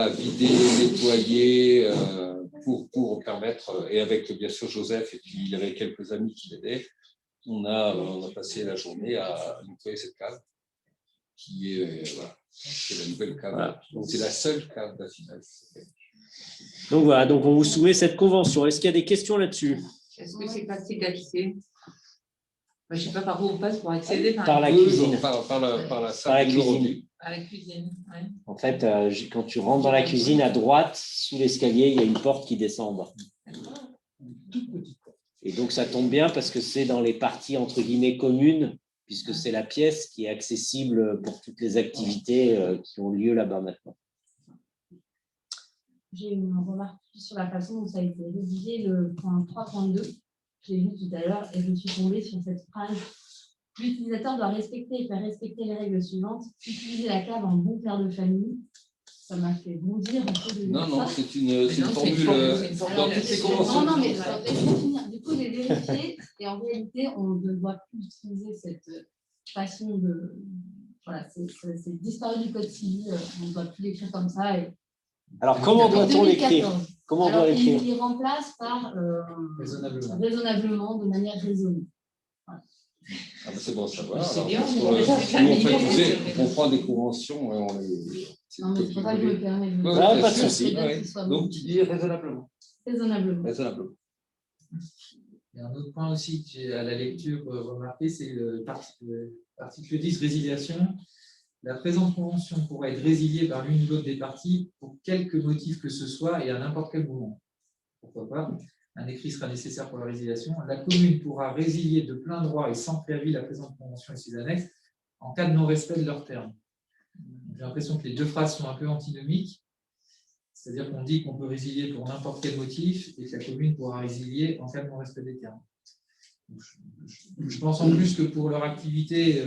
vidé, nettoyé pour permettre, et avec bien sûr Joseph, et puis il y avait quelques amis qui l'aidaient, on a passé la journée à nettoyer cette cave, qui est, voilà, c'est la nouvelle cave. Voilà. Donc c'est la seule cave d'affinage. Donc voilà, donc on vous soumet cette convention. Est-ce qu'il y a des questions là-dessus? Est-ce que c'est facile d'accès? Je ne sais pas par où on passe pour accéder. Par la cuisine. Par la Par la salle de cuisine. revue. À la cuisine, ouais. En fait, quand tu rentres dans la cuisine, à droite, sous l'escalier, il y a une porte qui descend en bas. Et donc, ça tombe bien parce que c'est dans les parties, entre guillemets, communes, puisque c'est la pièce qui est accessible pour toutes les activités qui ont lieu là-bas maintenant. J'ai une remarque sur la façon dont ça a été rédigé, le point 3.2. J'ai vu tout à l'heure et je suis tombée sur cette phrase. L'utilisateur doit respecter et faire respecter les règles suivantes. Utiliser la cave en bon père de famille. Ça m'a fait bondir un peu de Non, non, ça. c'est une formule dans toutes ces conventions. Non, mais laisse-moi finir. Du coup, j'ai vérifié et en réalité, on ne doit plus utiliser cette façon de. Voilà, c'est disparu du code civil. On ne doit plus l'écrire comme ça. Et... Alors, comment doit-on l'écrire? Comment on doit l'écrire? Il remplace par raisonnablement, de manière raisonnée. Voilà. Ah ben c'est bon, ça va. C'est Alors, bien, parce que, on nous, en fait, tu sais, on prend des conventions et on les. Non, mais c'est pour ça que je me permets de Ouais, pas de bien sûr. souci. Ouais. Donc, tu dis raisonnablement. Raisonnablement. Raisonnablement. Il y a un autre point aussi que j'ai à la lecture remarqué, c'est l'article 10, résiliation. La présente convention pourra être résiliée par l'une ou l'autre des parties pour quelque motif que ce soit et à n'importe quel moment. Pourquoi pas? Un écrit sera nécessaire pour la résiliation. La commune pourra résilier de plein droit et sans préavis la présente convention et ses annexes en cas de non-respect de leurs termes. J'ai l'impression que les deux phrases sont un peu antinomiques. C'est-à-dire qu'on dit qu'on peut résilier pour n'importe quel motif et que la commune pourra résilier en cas de non-respect des termes. Je pense en plus que pour leur activité,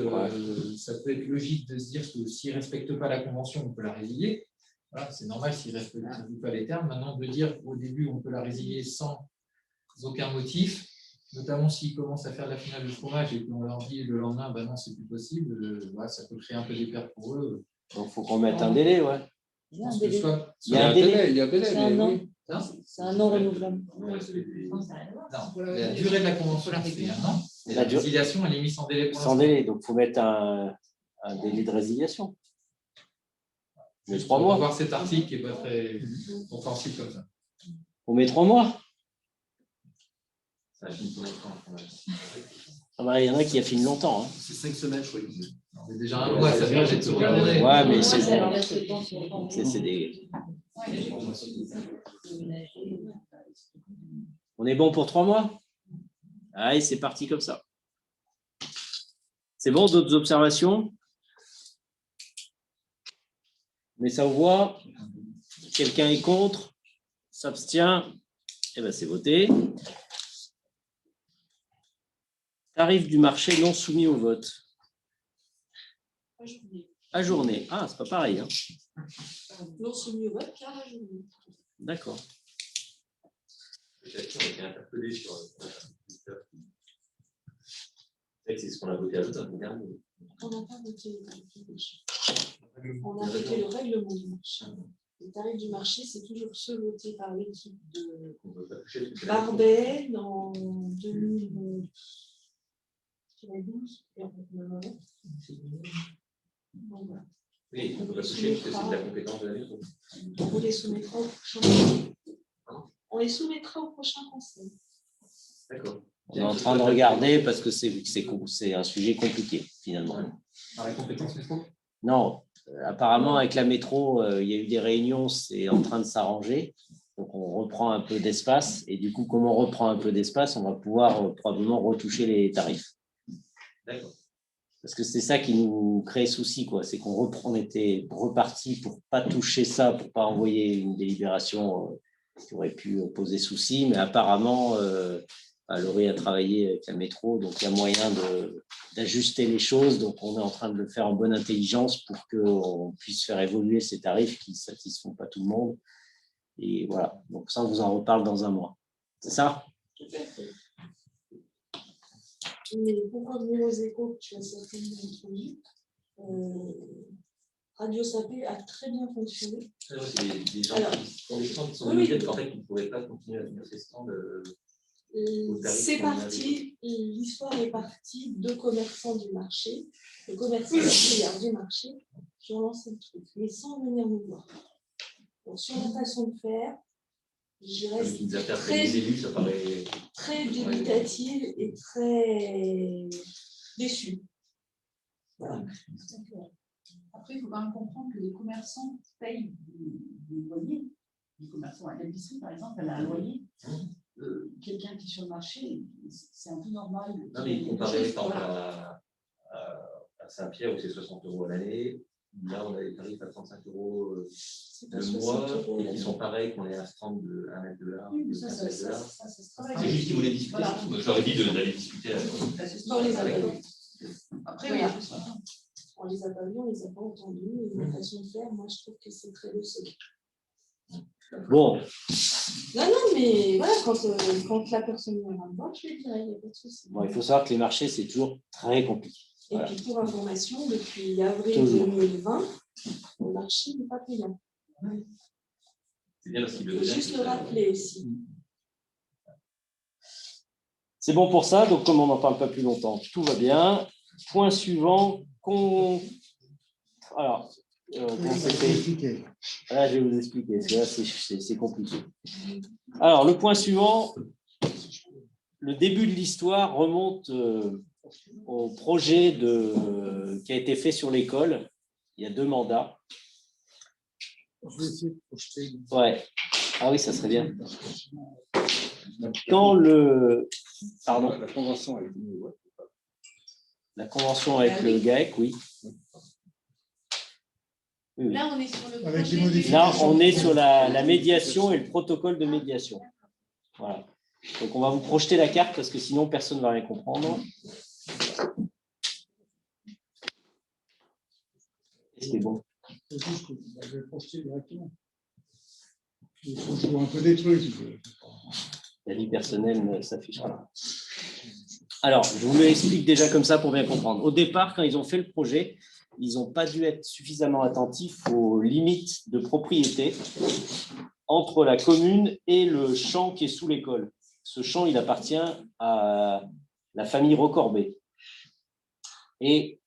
ça peut être logique de se dire que s'ils ne respectent pas la convention, on peut la résilier. Voilà, c'est normal s'ils ne respectent pas les termes. Maintenant, de dire au début, on peut la résilier sans aucun motif, notamment s'ils commencent à faire la finale de fromage et qu'on leur dit le lendemain, ben non, c'est plus possible, ça peut créer un peu des pertes pour eux. Donc, il faut qu'on mette un délai, ouais. Il y a un délai. Il y a un délai. Il y a un délai. C'est un an. Oui. C'est un an renouvelable. Non, la durée de la convention, c'est un an. Et la résiliation, elle est mise sans délai pour Sans délai, donc il faut mettre un délai de résiliation. Mais 3 mois. On va voir cet article qui n'est pas très compréhensible comme ça. On met 3 mois. Ça finit combien de temps? Ah bah, il y en a qui affinent longtemps. Hein. C'est 5 semaines, je crois. C'est déjà un mois, ça vient de se regarder. Ouais, mais c'est des. On est bon pour 3 mois? Allez, c'est parti comme ça. C'est bon, d'autres observations? Mais ça vous voit? Quelqu'un est contre? S'abstient? Eh bien, c'est voté. Tarif du marché non soumis au vote. Ajourné. Ah, c'est pas pareil. Hein. Non soumis au vote, car ajourné. D'accord. Peut-être qu'on a été interpellé sur. C'est ce qu'on a voté à l'autre dernier. On n'a pas voté. On a voté le règlement du marché. Le tarif du marché, c'est toujours ceux votés par l'équipe de Barbet dans 2012. Oui, on peut pas toucher parce que c'est de la compétence de la maison. On les soumettra au prochain. On les soumettra au prochain conseil. D'accord. On est en train de regarder parce que c'est un sujet compliqué, finalement. Par la compétence métro? Non, apparemment, avec la métro, il y a eu des réunions, c'est en train de s'arranger. Donc, on reprend un peu d'espace. Et du coup, comme on reprend un peu d'espace, on va pouvoir probablement retoucher les tarifs. D'accord. Parce que c'est ça qui nous crée souci, quoi. C'est qu'on était reparti pour ne pas toucher ça, pour ne pas envoyer une délibération qui aurait pu poser souci. Mais apparemment, Laurie a travaillé avec la métro, donc il y a moyen d'ajuster les choses. Donc, on est en train de le faire en bonne intelligence pour qu'on puisse faire évoluer ces tarifs qui ne satisfont pas tout le monde. Et voilà. Donc, ça, on vous en reparle dans un mois. C'est ça? Mais pour revenir aux échos que tu as certainement introduits, Radio Sapé a très bien fonctionné. C'est des gens qui ont des stands qui sont Oui, peut-être qu'en fait, ils ne pourraient pas continuer à tenir ces stands. C'est parti, l'histoire est partie de commerçants du marché, de commerçants du marché qui ont lancé le truc, mais sans venir nous voir. Donc, sur la façon de faire, je Comme reste qui nous a fait après très, les élus, ça paraît. très dubitative et très déçue. Voilà. Après, il faut quand même comprendre que les commerçants payent des loyers. Les commerçants à l'épicerie, par exemple, elle a un loyer. Quelqu'un qui est sur le marché, c'est un peu normal. Non, mais comparé par exemple à Saint-Pierre où c'est 60 € à l'année, là on a des tarifs à 35 € le mois, et qui sont pareils qu'on est à 30 de 1 mètre de large. Oui, mais ça se travaille. C'est juste qu'ils voulaient discuter. Voilà. J'aurais dit d'aller discuter Dans les avec appels. eux. Après, Voilà. oui, On les a pas vus, on les a pas entendus. Et la façon de faire, moi, je trouve que c'est très décevant. Bon, Non, mais voilà, quand la personne viendra me voir, je lui dirai, il n'y a pas de souci. bon, il faut savoir que les marchés, c'est toujours très compliqué. Et Voilà. puis pour information, depuis avril Toujours. 2020, le marché n'est pas payant. C'est bien parce qu'il Il le faut juste le rappeler aussi. C'est bon pour ça, donc comme on n'en parle pas plus longtemps, tout va bien. Point suivant, alors, comment c'était ? Là, je vais vous expliquer, parce que là, c'est compliqué. Alors, le point suivant, le début de l'histoire remonte au projet qui a été fait sur l'école, il y a 2 mandats. Je vais essayer de projeter. Ouais. Ah oui, ça serait bien. Quand Pardon. La convention avec La convention avec le GAEC, oui. Oui. Là, on est sur le Avec les projet modifications. Là, on est sur la médiation et le protocole de médiation. Voilà. Donc, on va vous projeter la carte parce que sinon, personne ne va rien comprendre. Est-ce que c'est bon? C'est juste que je vais projeter directement. Il faut jouer un peu des trucs. La vie personnelle s'affichera. Alors, je vous l'explique déjà comme ça pour bien comprendre. Au départ, quand ils ont fait le projet, ils n'ont pas dû être suffisamment attentifs aux limites de propriété entre la commune et le champ qui est sous l'école. Ce champ, il appartient à la famille Recorbet. Et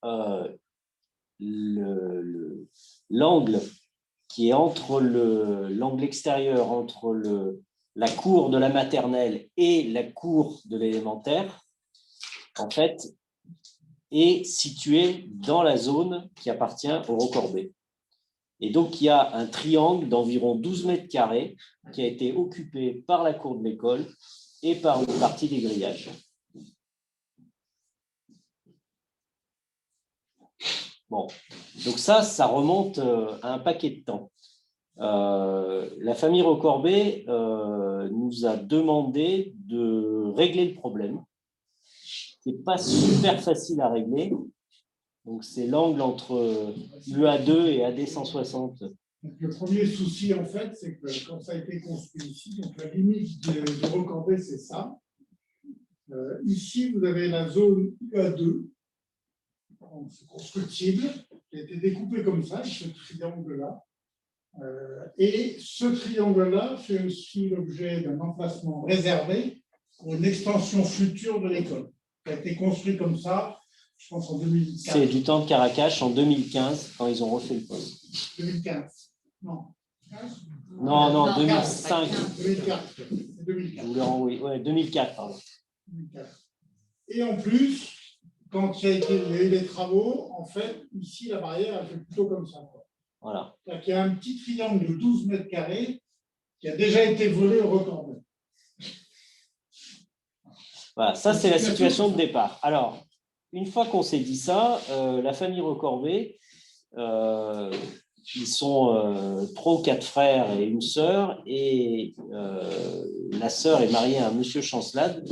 l'angle qui est entre l'angle extérieur, entre la cour de la maternelle et la cour de l'élémentaire, en fait, est situé dans la zone qui appartient au Recorbet. Et donc, il y a un triangle d'environ 12 mètres carrés qui a été occupé par la cour de l'école et par une partie des grillages. Bon, donc ça remonte à un paquet de temps. La famille Recorbet nous a demandé de régler le problème, qui n'est pas super facile à régler. Donc, c'est l'angle entre UA2 et AD 160. Donc, le premier souci, en fait, c'est que quand ça a été construit ici, donc la limite de Recorbet, c'est ça. Ici, vous avez la zone UA2, c'est constructible, qui a été découpé comme ça, avec ce triangle-là. Et ce triangle-là fait aussi l'objet d'un emplacement réservé pour une extension future de l'école. Ça a été construit comme ça, je pense en 2015. C'est du temps de Caracas en 2015, quand ils ont refait le poste. 2015. Non. Non, 2005. 2004. 2004. Je voulais renvoyer. Ouais, 2004, pardon. 2004. Et en plus, quand il y a eu les travaux, en fait, ici, la barrière, elle fait plutôt comme ça. Voilà. Il y a un petit triangle de 12 mètres carrés qui a déjà été volé au Recorbet. Voilà, ça, c'est la situation de départ. Alors, une fois qu'on s'est dit ça, la famille Recorbet, ils sont 3 ou 4 frères et une sœur, et la sœur est mariée à un monsieur Chancelade,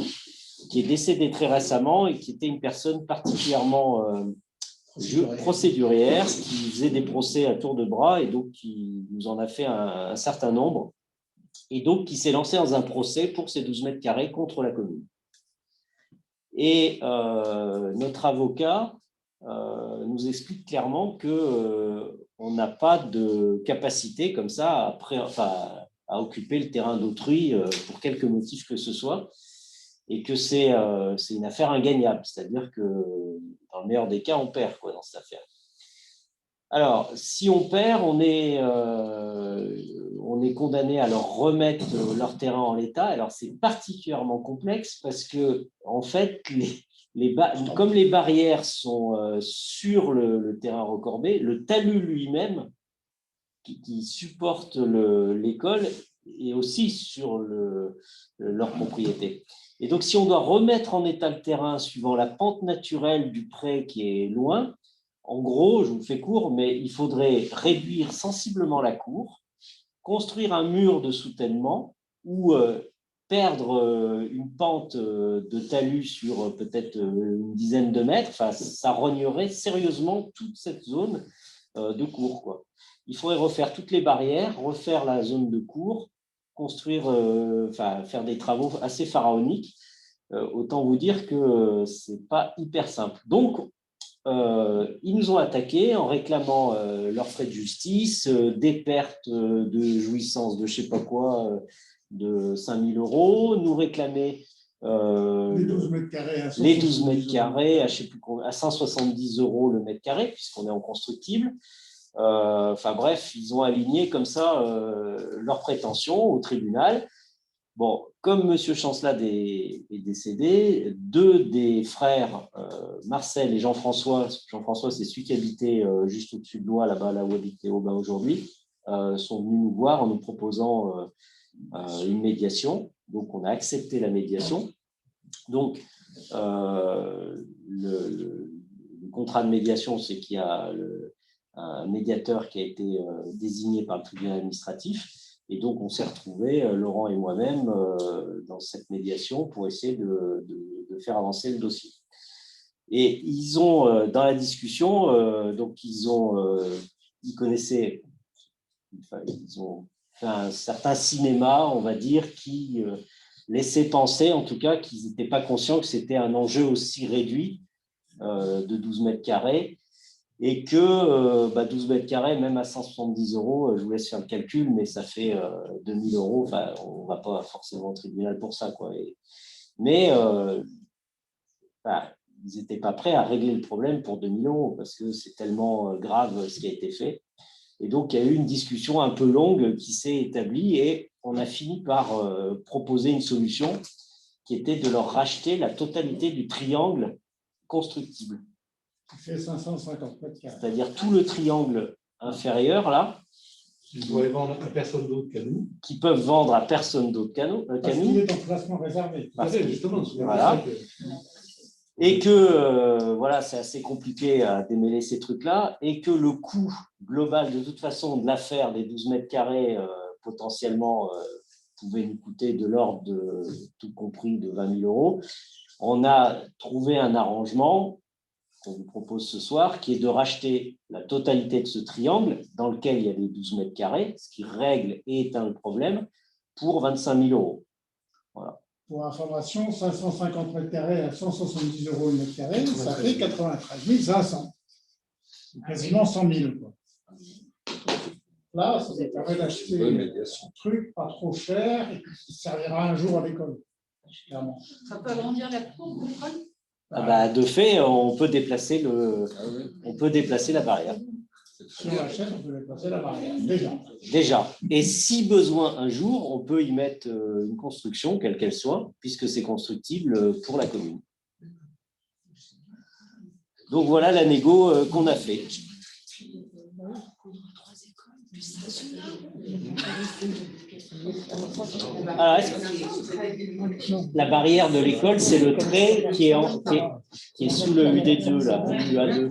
qui est décédé très récemment et qui était une personne particulièrement procédurière, qui faisait des procès à tour de bras et donc qui nous en a fait un certain nombre, et donc qui s'est lancé dans un procès pour ces 12 mètres carrés contre la commune. Et notre avocat nous explique clairement qu'on n'a pas de capacité comme ça à occuper le terrain d'autrui pour quelque motif que ce soit, et que c'est une affaire ingagnable, c'est-à-dire que dans le meilleur des cas, on perd dans cette affaire. Alors, si on perd, on est condamné à leur remettre leur terrain en l'état. Alors, c'est particulièrement complexe parce que, en fait, comme les barrières sont sur le terrain recorbé, le talus lui-même, qui supporte l'école, est aussi sur leur propriété. Et donc, si on doit remettre en état le terrain suivant la pente naturelle du pré qui est loin, en gros, je vous fais court, mais il faudrait réduire sensiblement la cour, construire un mur de soutènement ou perdre une pente de talus sur peut-être une dizaine de mètres. Enfin, ça rognerait sérieusement toute cette zone de cour, quoi. Il faudrait refaire toutes les barrières, refaire la zone de cour, construire, faire des travaux assez pharaoniques. Autant vous dire que ce n'est pas hyper simple. Donc, ils nous ont attaqués en réclamant leurs frais de justice, des pertes de jouissance de je ne sais pas quoi, de 5 000 €, nous réclamer les 12 mètres carrés à 12 mètres carrés à, je sais plus combien, à 170 € le mètre carré, puisqu'on est en constructible. Enfin bref, ils ont aligné comme ça leurs prétentions au tribunal. Bon, comme M. Chancelade est décédé, deux des frères, Marcel et Jean-François, c'est celui qui habitait juste au-dessus de Blois, là-bas, là où habite Théo aujourd'hui, sont venus nous voir en nous proposant une médiation. Donc, on a accepté la médiation. Donc, le contrat de médiation, c'est qu'il y a un médiateur qui a été désigné par le tribunal administratif. Et donc, on s'est retrouvés, Laurent et moi-même, dans cette médiation pour essayer de faire avancer le dossier. Et ils ont, dans la discussion, donc ils connaissaient, enfin, ils ont fait un certain cinéma, on va dire, qui laissait penser, en tout cas, qu'ils n'étaient pas conscients que c'était un enjeu aussi réduit de 12 mètres carrés. Et que 12 mètres carrés, même à 170 €, je vous laisse faire le calcul, mais ça fait 2 000 €. Enfin, on ne va pas forcément au tribunal pour ça, quoi. Mais ils n'étaient pas prêts à régler le problème pour 2 000 € parce que c'est tellement grave ce qui a été fait. Et donc, il y a eu une discussion un peu longue qui s'est établie et on a fini par proposer une solution qui était de leur racheter la totalité du triangle constructible. Qui fait 550 mètres carrés. C'est-à-dire tout le triangle inférieur, là. Ils doivent vendre à personne d'autre qu'à nous. Qui peuvent vendre à personne d'autre qu'à nous. Parce qu'il est en placement réservé. Justement, voilà. Et que, voilà, c'est assez compliqué à démêler ces trucs-là, et que le coût global, de toute façon, de l'affaire des 12 mètres carrés, potentiellement, pouvait nous coûter de l'ordre de, tout compris, de 20 000 €. On a trouvé un arrangement qu'on vous propose ce soir, qui est de racheter la totalité de ce triangle dans lequel il y a les 12 mètres carrés, ce qui règle et éteint le problème, pour 25 000 €. Voilà. Pour information, 550 mètres carrés à 170 € le mètre carré, ça fait 93 500. Quasiment 100 000. Quoi. Là, ça nous permet d'acheter un truc pas trop cher et qui servira un jour à l'école. Clairement. Ça peut agrandir la cour, vous comprenez ? De fait, on peut déplacer la barrière. Si on l'achète, on peut déplacer la barrière. Déjà. Et si besoin un jour, on peut y mettre une construction, quelle qu'elle soit, puisque c'est constructible pour la commune. Donc voilà la négo qu'on a fait. Alors, la barrière de l'école, c'est le trait qui est sous le UD2, là, UA2.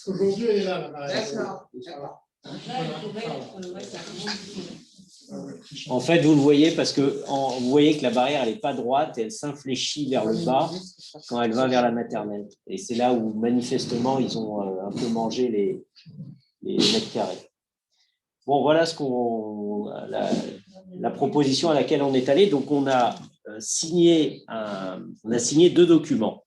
Aujourd'hui, elle est là, la barrière. En fait, vous le voyez parce que vous voyez que la barrière, elle n'est pas droite et elle s'infléchit vers le bas quand elle va vers la maternelle. Et c'est là où, manifestement, ils ont un peu mangé les mètres carrés. Bon, voilà la proposition à laquelle on est allé. Donc, on a signé 2 documents.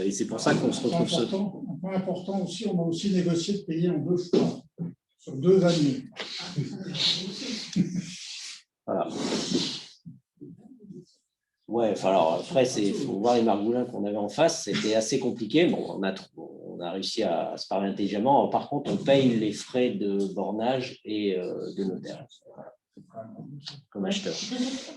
Et c'est pour ça qu'on se retrouve... Un point important aussi, on a aussi négocié de payer en 2 fois, sur 2 années. Voilà. Ouais, enfin alors après, il faut voir les margoulins qu'on avait en face, c'était assez compliqué. Bon, on a réussi à se parler intelligemment. Alors, par contre, on paye les frais de bornage et de notaire. Voilà. Comme acheteur.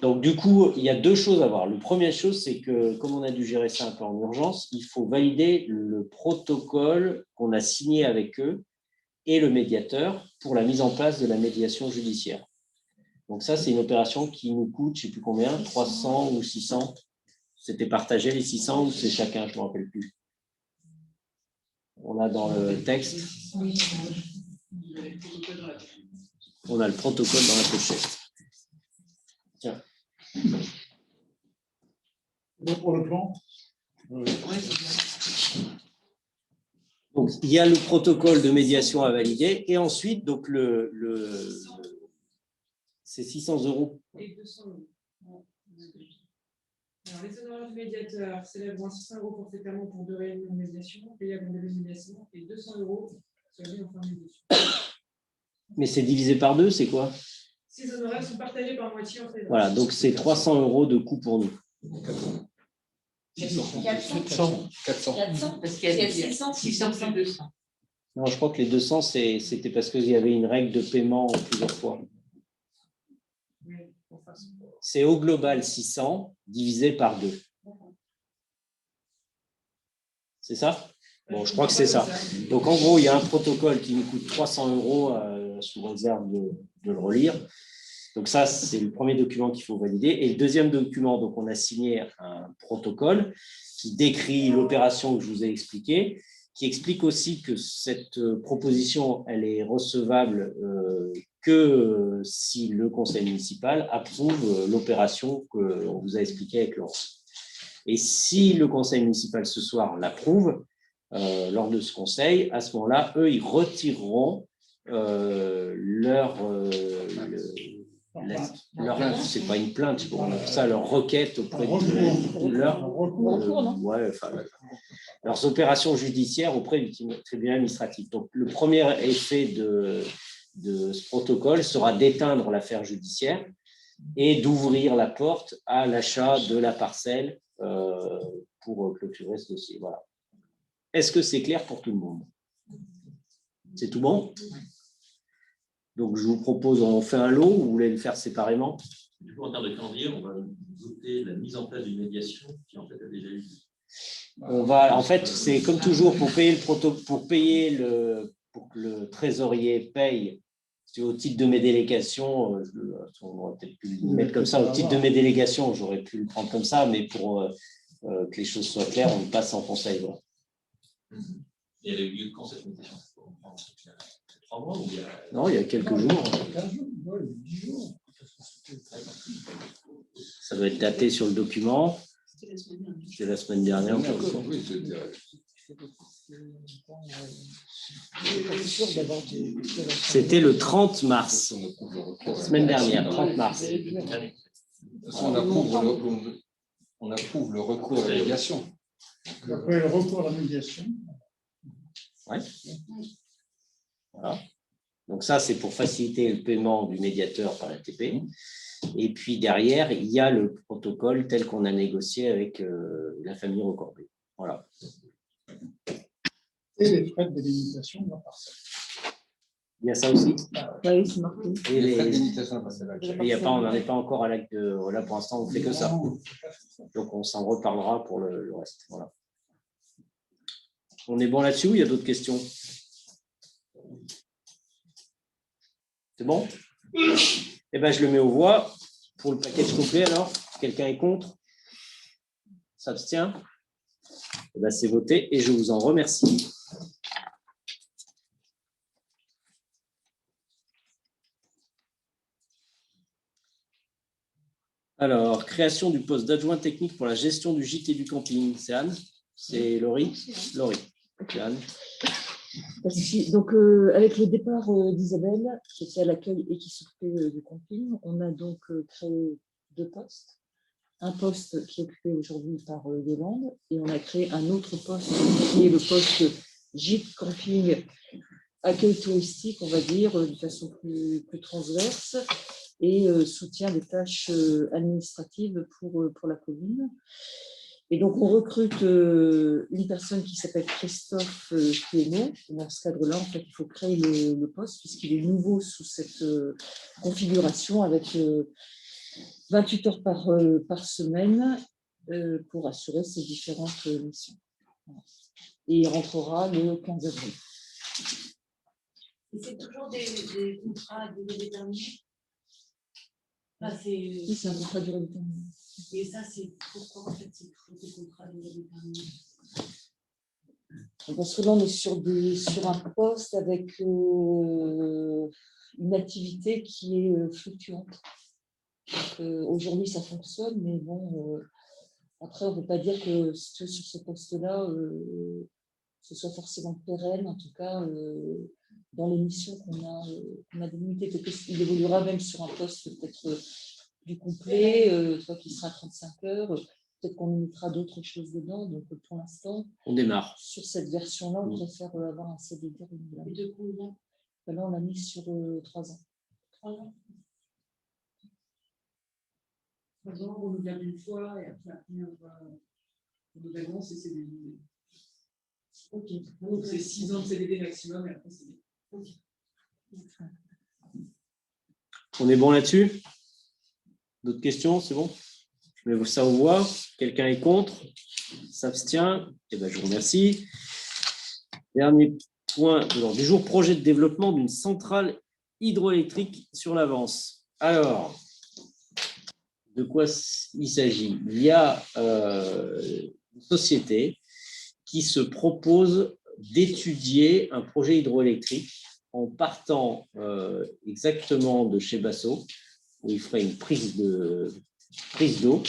Donc, du coup, il y a deux choses à voir. La première chose, c'est que, comme on a dû gérer ça un peu en urgence, il faut valider le protocole qu'on a signé avec eux et le médiateur pour la mise en place de la médiation judiciaire. Donc ça, c'est une opération qui nous coûte, je ne sais plus combien, 300 ou 600. C'était partagé les 600 ou c'est chacun, je ne me rappelle plus. On a dans le texte, on a le protocole dans la pochette. Tiens. Donc pour le plan. Donc, il y a le protocole de médiation à valider et ensuite, donc c'est 600 € Et 200 €. Alors, les honoraires du médiateur s'élèveront à 600 € pour ces pour 2 réunions de médiation, payables en début de médiation, et 200 € sur la mise en fin de médiation. Mais c'est divisé par 2, c'est quoi? Ces honoraires sont partagés par moitié entre les deux. Voilà, donc c'est 300 € de coût pour nous. 400. Parce qu'il y a 600, 600, 200. Non, je crois que les 200, c'était parce qu'il y avait une règle de paiement en plusieurs fois. C'est au global 600 divisé par 2. C'est ça? Bon, je crois que c'est ça. Donc, en gros, il y a un protocole qui nous coûte 300 € sous réserve de le relire. Donc, ça, c'est le premier document qu'il faut valider. Et le deuxième document, donc, on a signé un protocole qui décrit l'opération que je vous ai expliquée, qui explique aussi que cette proposition, elle est recevable que si le conseil municipal approuve l'opération qu'on vous a expliquée avec Laurent. Et si le conseil municipal ce soir l'approuve, lors de ce conseil, à ce moment-là, eux, ils retireront c'est pas une plainte, on appelle ça leur requête auprès de leurs opérations judiciaires auprès du tribunal administratif. Donc, le premier effet de ce protocole sera d'éteindre l'affaire judiciaire et d'ouvrir la porte à l'achat de la parcelle pour clôturer ce dossier. Voilà. Est-ce que c'est clair pour tout le monde? C'est tout bon? Donc, je vous propose, on fait un lot ou vous voulez le faire séparément? Du coup, en termes de calendrier, on va voter la mise en place d'une médiation qui, en fait, a déjà eu. En fait, c'est comme toujours, pour que le trésorier paye, au titre de mes délégations, on aurait peut-être pu le mettre comme ça, au titre de mes délégations, j'aurais pu le prendre comme ça, mais pour que les choses soient claires, on passe en conseil. Voilà. Et elle a eu lieu quand cette médiation? 3 mois ou il y a... Non, il y a quelques jours. Ça doit être daté sur le document. C'est la semaine dernière. C'était le 30 mars. Semaine dernière, 30 mars. On approuve le recours à la médiation. Après le recours à la médiation. Ouais. Voilà. Donc ça, c'est pour faciliter le paiement du médiateur par l'ATP. Et puis derrière, il y a le protocole tel qu'on a négocié avec la famille Recorbet. Voilà. Et les frais de délimitation de la parcelle. Il y a ça aussi. Oui, c'est marqué. Et les frais de délimitation de la parcelle. on n'en est pas encore à l'acte de... Là, pour l'instant, on ne fait que ça. Donc, on s'en reparlera pour le reste. Voilà. On est bon là-dessus ou il y a d'autres questions? C'est bon? Eh bien, je le mets aux voix pour le package complet. Alors, quelqu'un est contre? S'abstient? Eh bien, c'est voté et je vous en remercie. Alors, création du poste d'adjoint technique pour la gestion du gîte et du camping. C'est Anne? C'est Laurie? Laurie. Okay, Anne. Donc, avec le départ d'Isabelle, qui était à l'accueil et qui s'occupait du camping, on a donc créé 2 postes. Un poste qui est occupé aujourd'hui par Yolande et on a créé un autre poste qui est le poste gîte, camping, accueil touristique, on va dire, de façon plus transverse et soutien des tâches administratives pour la commune. Et donc, on recrute une personne qui s'appelle Christophe Quénaud. Dans ce cadre-là, en fait, il faut créer le poste puisqu'il est nouveau sous cette configuration avec 28 heures par semaine pour assurer ces différentes missions. Voilà. Et il rentrera le 15 avril. Et c'est toujours des contrats à durée déterminée? Oui, c'est un contrat à durée déterminée. Et ça, c'est pourquoi en fait c'est toujours des contrats à durée déterminée? Parce que là, on est sur un poste avec une activité qui est fluctuante. Aujourd'hui, ça fonctionne, mais bon, après, on ne peut pas dire que sur ce poste-là, ce soit forcément pérenne, en tout cas, dans les missions qu'on a délimitées. Il évoluera même sur un poste peut-être plus complet, qui sera 35 heures. Peut-être qu'on mettra d'autres choses dedans. Donc, pour l'instant, on démarre. Sur cette version-là, on préfère avoir un CDD renouvelable. Et de combien? Là, on l'a mis sur 3 ans. 3 ans. 3 ans, renouvelable une fois, et après on va renouvellement, c'est CDD. Ok. Donc, c'est 6 ans de CDD maximum, et après CDD. Ok. On est bon là-dessus? D'autres questions? C'est bon? Je mets ça aux voix. Quelqu'un est contre? S'abstient? Eh bien, je vous remercie. Dernier point de l'ordre du jour, projet de développement d'une centrale hydroélectrique sur l'Avance. Alors, de quoi il s'agit? Il y a une société qui se propose d'étudier un projet hydroélectrique en partant exactement de chez Basso, où il ferait une prise d'eau.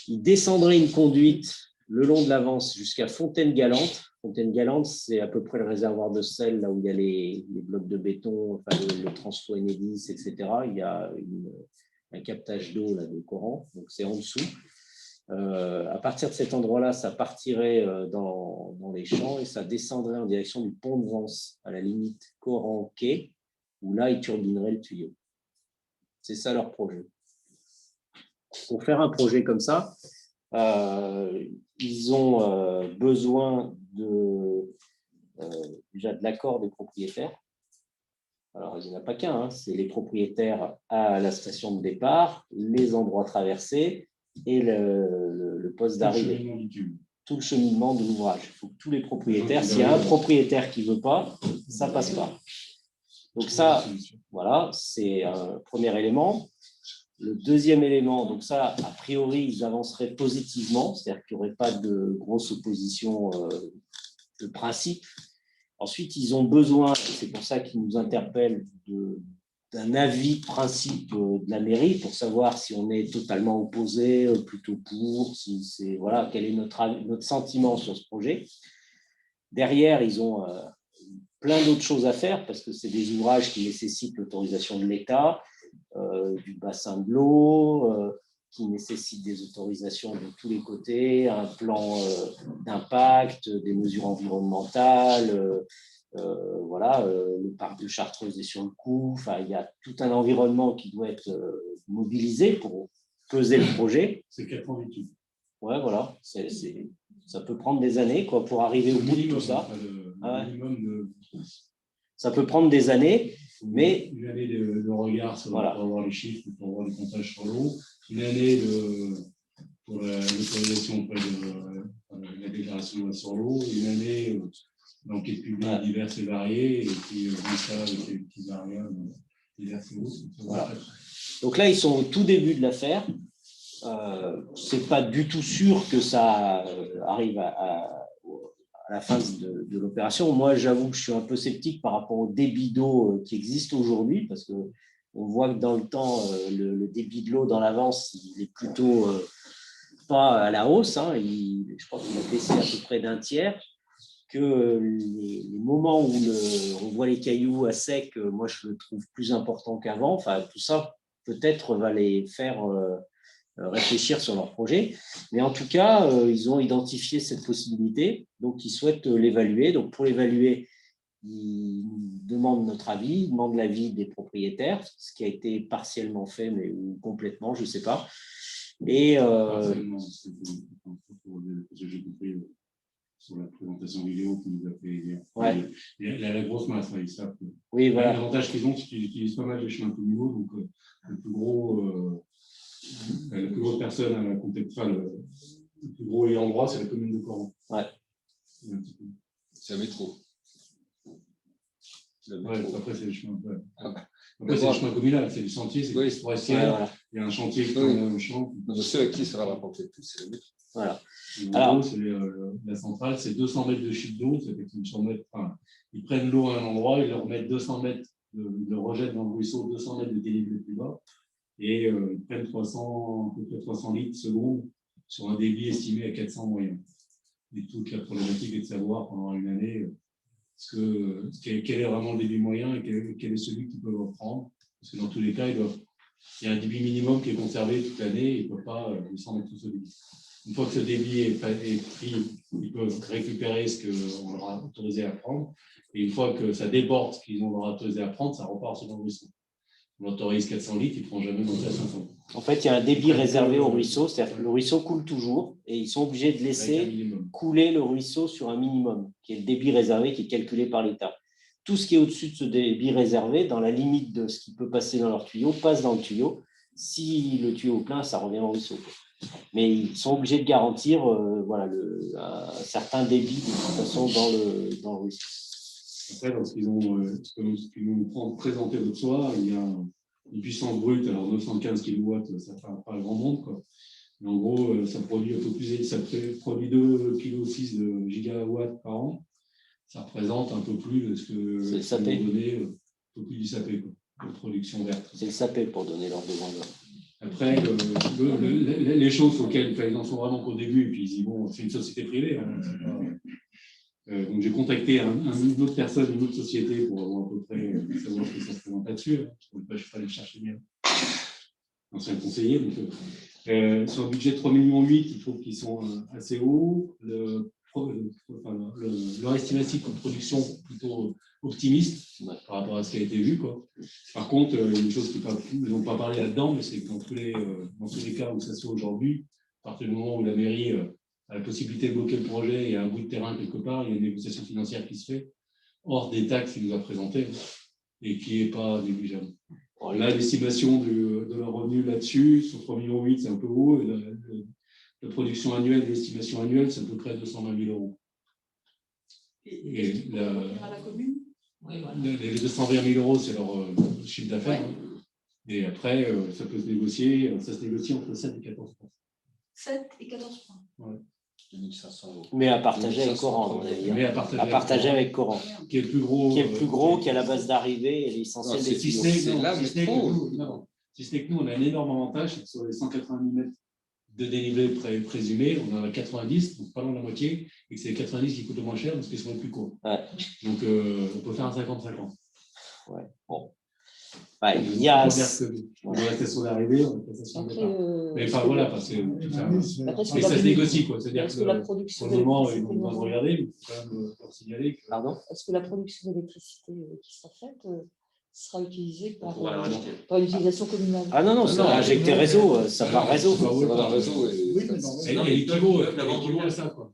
Il descendrait une conduite le long de l'Avance jusqu'à Fontaine-Galante. Fontaine-Galante, c'est à peu près le réservoir de sel, là où il y a les blocs de béton, enfin le transfo Enedis, etc. Il y a un captage d'eau là, de Coran, donc c'est en dessous. À partir de cet endroit-là, ça partirait dans les champs et ça descendrait en direction du pont de Vence, à la limite Coran-Quai, où là, ils turbineraient le tuyau. C'est ça leur projet. Pour faire un projet comme ça, ils ont besoin déjà de l'accord des propriétaires. Alors, il n'y en a pas qu'un, hein, c'est les propriétaires à la station de départ, les endroits traversés et le poste d'arrivée. Tout le cheminement de l'ouvrage. Il faut que tous les propriétaires, s'il y a un propriétaire qui ne veut pas, ça ne passe pas. Donc ça, voilà, c'est un premier élément. Le deuxième élément, donc ça, a priori, ils avanceraient positivement, c'est-à-dire qu'il n'y aurait pas de grosse opposition de principe. Ensuite, ils ont besoin, c'est pour ça qu'ils nous interpellent, d'un avis de principe de la mairie pour savoir si on est totalement opposé, plutôt pour, si c'est, voilà, quel est notre sentiment sur ce projet. Derrière, ils ont plein d'autres choses à faire parce que c'est des ouvrages qui nécessitent l'autorisation de l'État, du bassin de l'eau, qui nécessitent des autorisations de tous les côtés, un plan d'impact, des mesures environnementales, voilà, le parc de Chartreuse est sur le coup, enfin, il y a tout un environnement qui doit être mobilisé pour peser le projet. C'est 4 ans d'études. Ouais, voilà, ça peut prendre des années quoi, pour arriver au bout de tout ça. Ça peut prendre des années, mais… Une année de regard sur, voilà. Pour avoir les chiffres, pour avoir les comptages sur l'eau, une année pour l'autorisation auprès de la déclaration sur l'eau, une année d'enquête publique diverses et variées, et puis ça avec les petites variables diverses et autres. Voilà. Donc là, ils sont au tout début de l'affaire. Ce n'est pas du tout sûr que ça arrive à la fin de l'opération. Moi, j'avoue que je suis un peu sceptique par rapport au débit d'eau qui existe aujourd'hui, parce qu'on voit que dans le temps, le débit de l'eau dans l'Avance, il est plutôt pas à la hausse. Hein. Je crois qu'il a baissé à peu près d'un tiers. Que les moments où on voit les cailloux à sec, moi, je le trouve plus important qu'avant. Enfin, tout ça, peut-être, va les faire réfléchir sur leur projet. Mais en tout cas, ils ont identifié cette possibilité, donc ils souhaitent l'évaluer. Donc pour l'évaluer, ils demandent notre avis, ils demandent l'avis des propriétaires, ce qui a été partiellement fait, mais ou complètement, je ne sais pas. Et Partiellement, j'ai compris sur la présentation vidéo qui nous a fait hier. Ouais. La grosse masse, ils savent. Oui, voilà. L'avantage qu'ils ont, c'est qu'ils utilisent pas mal les chemins communaux, donc le plus gros, la plus grosse personne à contacter, le plus gros ayant droit, c'est la commune de Coran. Ouais. C'est un métro. Ouais, après, c'est le chemin. Ouais. Après, c'est le chemin communal, c'est du sentier, c'est oui. forestier. Ouais, voilà. Il y a un chantier qui oui. tourne au champ. Ceux à qui ça va rapporter tout, c'est le métro. Voilà. Alors, la centrale, c'est 200 mètres de chute d'eau. Ça fait qu'ils ils prennent l'eau à un endroit, ils leur mettent 200 mètres, ils le rejettent dans le ruisseau, 200 mètres de dénivelé plus bas, et ils prennent à peu près 300 litres seconde sur un débit estimé à 400 moyens. Et toute la problématique est de savoir pendant une année quel est vraiment le débit moyen et quel est celui qu'ils peuvent reprendre. Parce que dans tous les cas, il y a un débit minimum qui est conservé toute l'année, ils ne peuvent pas descendre tout ce débit. Une fois que ce débit est pris, ils peuvent récupérer ce qu'on leur a autorisé à prendre. Et une fois que ça déborde ce qu'ils ont leur autorisé à prendre, ça repart sur le ruisseau. On autorise 400 litres, ils ne pourront jamais monter à 500. En fait, il y a un débit réservé au ruisseau, c'est-à-dire que le ruisseau coule toujours et ils sont obligés de laisser couler le ruisseau sur un minimum, qui est le débit réservé qui est calculé par l'État. Tout ce qui est au-dessus de ce débit réservé, dans la limite de ce qui peut passer dans leur tuyau, passe dans le tuyau. Si le tuyau est plein, ça revient au ruisseau. Mais ils sont obligés de garantir un certain débit de toute façon dans le ruisseau. Après, dans ce qu'ils nous présenté l'autre soir, il y a une puissance brute, alors 915 kW, ça ne fait pas grand monde, quoi. Mais en gros, ça produit un peu plus, ça produit 2,6 kg de gigawatts par an. Ça représente un peu plus de ce que nous donner, un peu plus du SAP, quoi, de production verte. C'est le SAP pour donner leur besoin. Après, les choses auxquelles ils en sont vraiment qu'au début, et puis ils disent, bon, c'est une société privée, hein, c'est pas... donc j'ai contacté une autre personne, une autre société pour avoir à peu près savoir ce que ça se présente là-dessus. Je ne vais pas aller le chercher bien. Ancien conseiller. Donc, sur un budget de 3,8 millions, ils trouvent qu'ils sont assez hauts. Leur estimatif de production plutôt optimiste par rapport à ce qui a été vu, quoi. Par contre, une chose qu'ils n'ont pas parlé là-dedans, mais c'est que dans tous les cas où ça se fait aujourd'hui, à partir du moment où la mairie a la possibilité de bloquer le projet et à un bout de terrain quelque part, il y a une négociation financière qui se fait, hors des taxes qu'il nous a présentées et qui n'est pas négligeable. Là, l'estimation de leur revenu là-dessus, sur 3,8 millions, c'est un peu haut, et la production annuelle, l'estimation annuelle, c'est à peu près 220 000 €. Et à la commune, les 220 000 €, c'est leur chiffre d'affaires. Ouais. Et après, ça peut se négocier, ça se négocie entre 7 et 14 points. 7 et 14 points. Ouais. 2500 €. Mais à partager avec Coran, mais à partager avec Coran. Qui est le plus gros, qui a la base d'arrivée et l'essentiel des tuyaux. Si ce n'est que nous, on a un énorme avantage, c'est que sur les 190 mètres de dénivelé présumé, on en a 90, donc pas loin de la moitié, et que c'est les 90 qui coûtent le moins cher parce qu'ils sont les plus courts. Ouais. Donc on peut faire un 50-50. Ouais. Bon. Ouais, il y a. On va rester sur l'arrivée, on va passer sur le départ. Mais enfin voilà, parce que mais ça se négocie, quoi. C'est-à-dire que pour le moment, ils vont pas regarder, mais il faut quand même leur signaler que. Pardon ? Est-ce que la production d'électricité qui sera faite sera utilisée par l'utilisation communale ? Ah non, c'est injecté réseau, ça part réseau. Et l'équivaut à ça, quoi.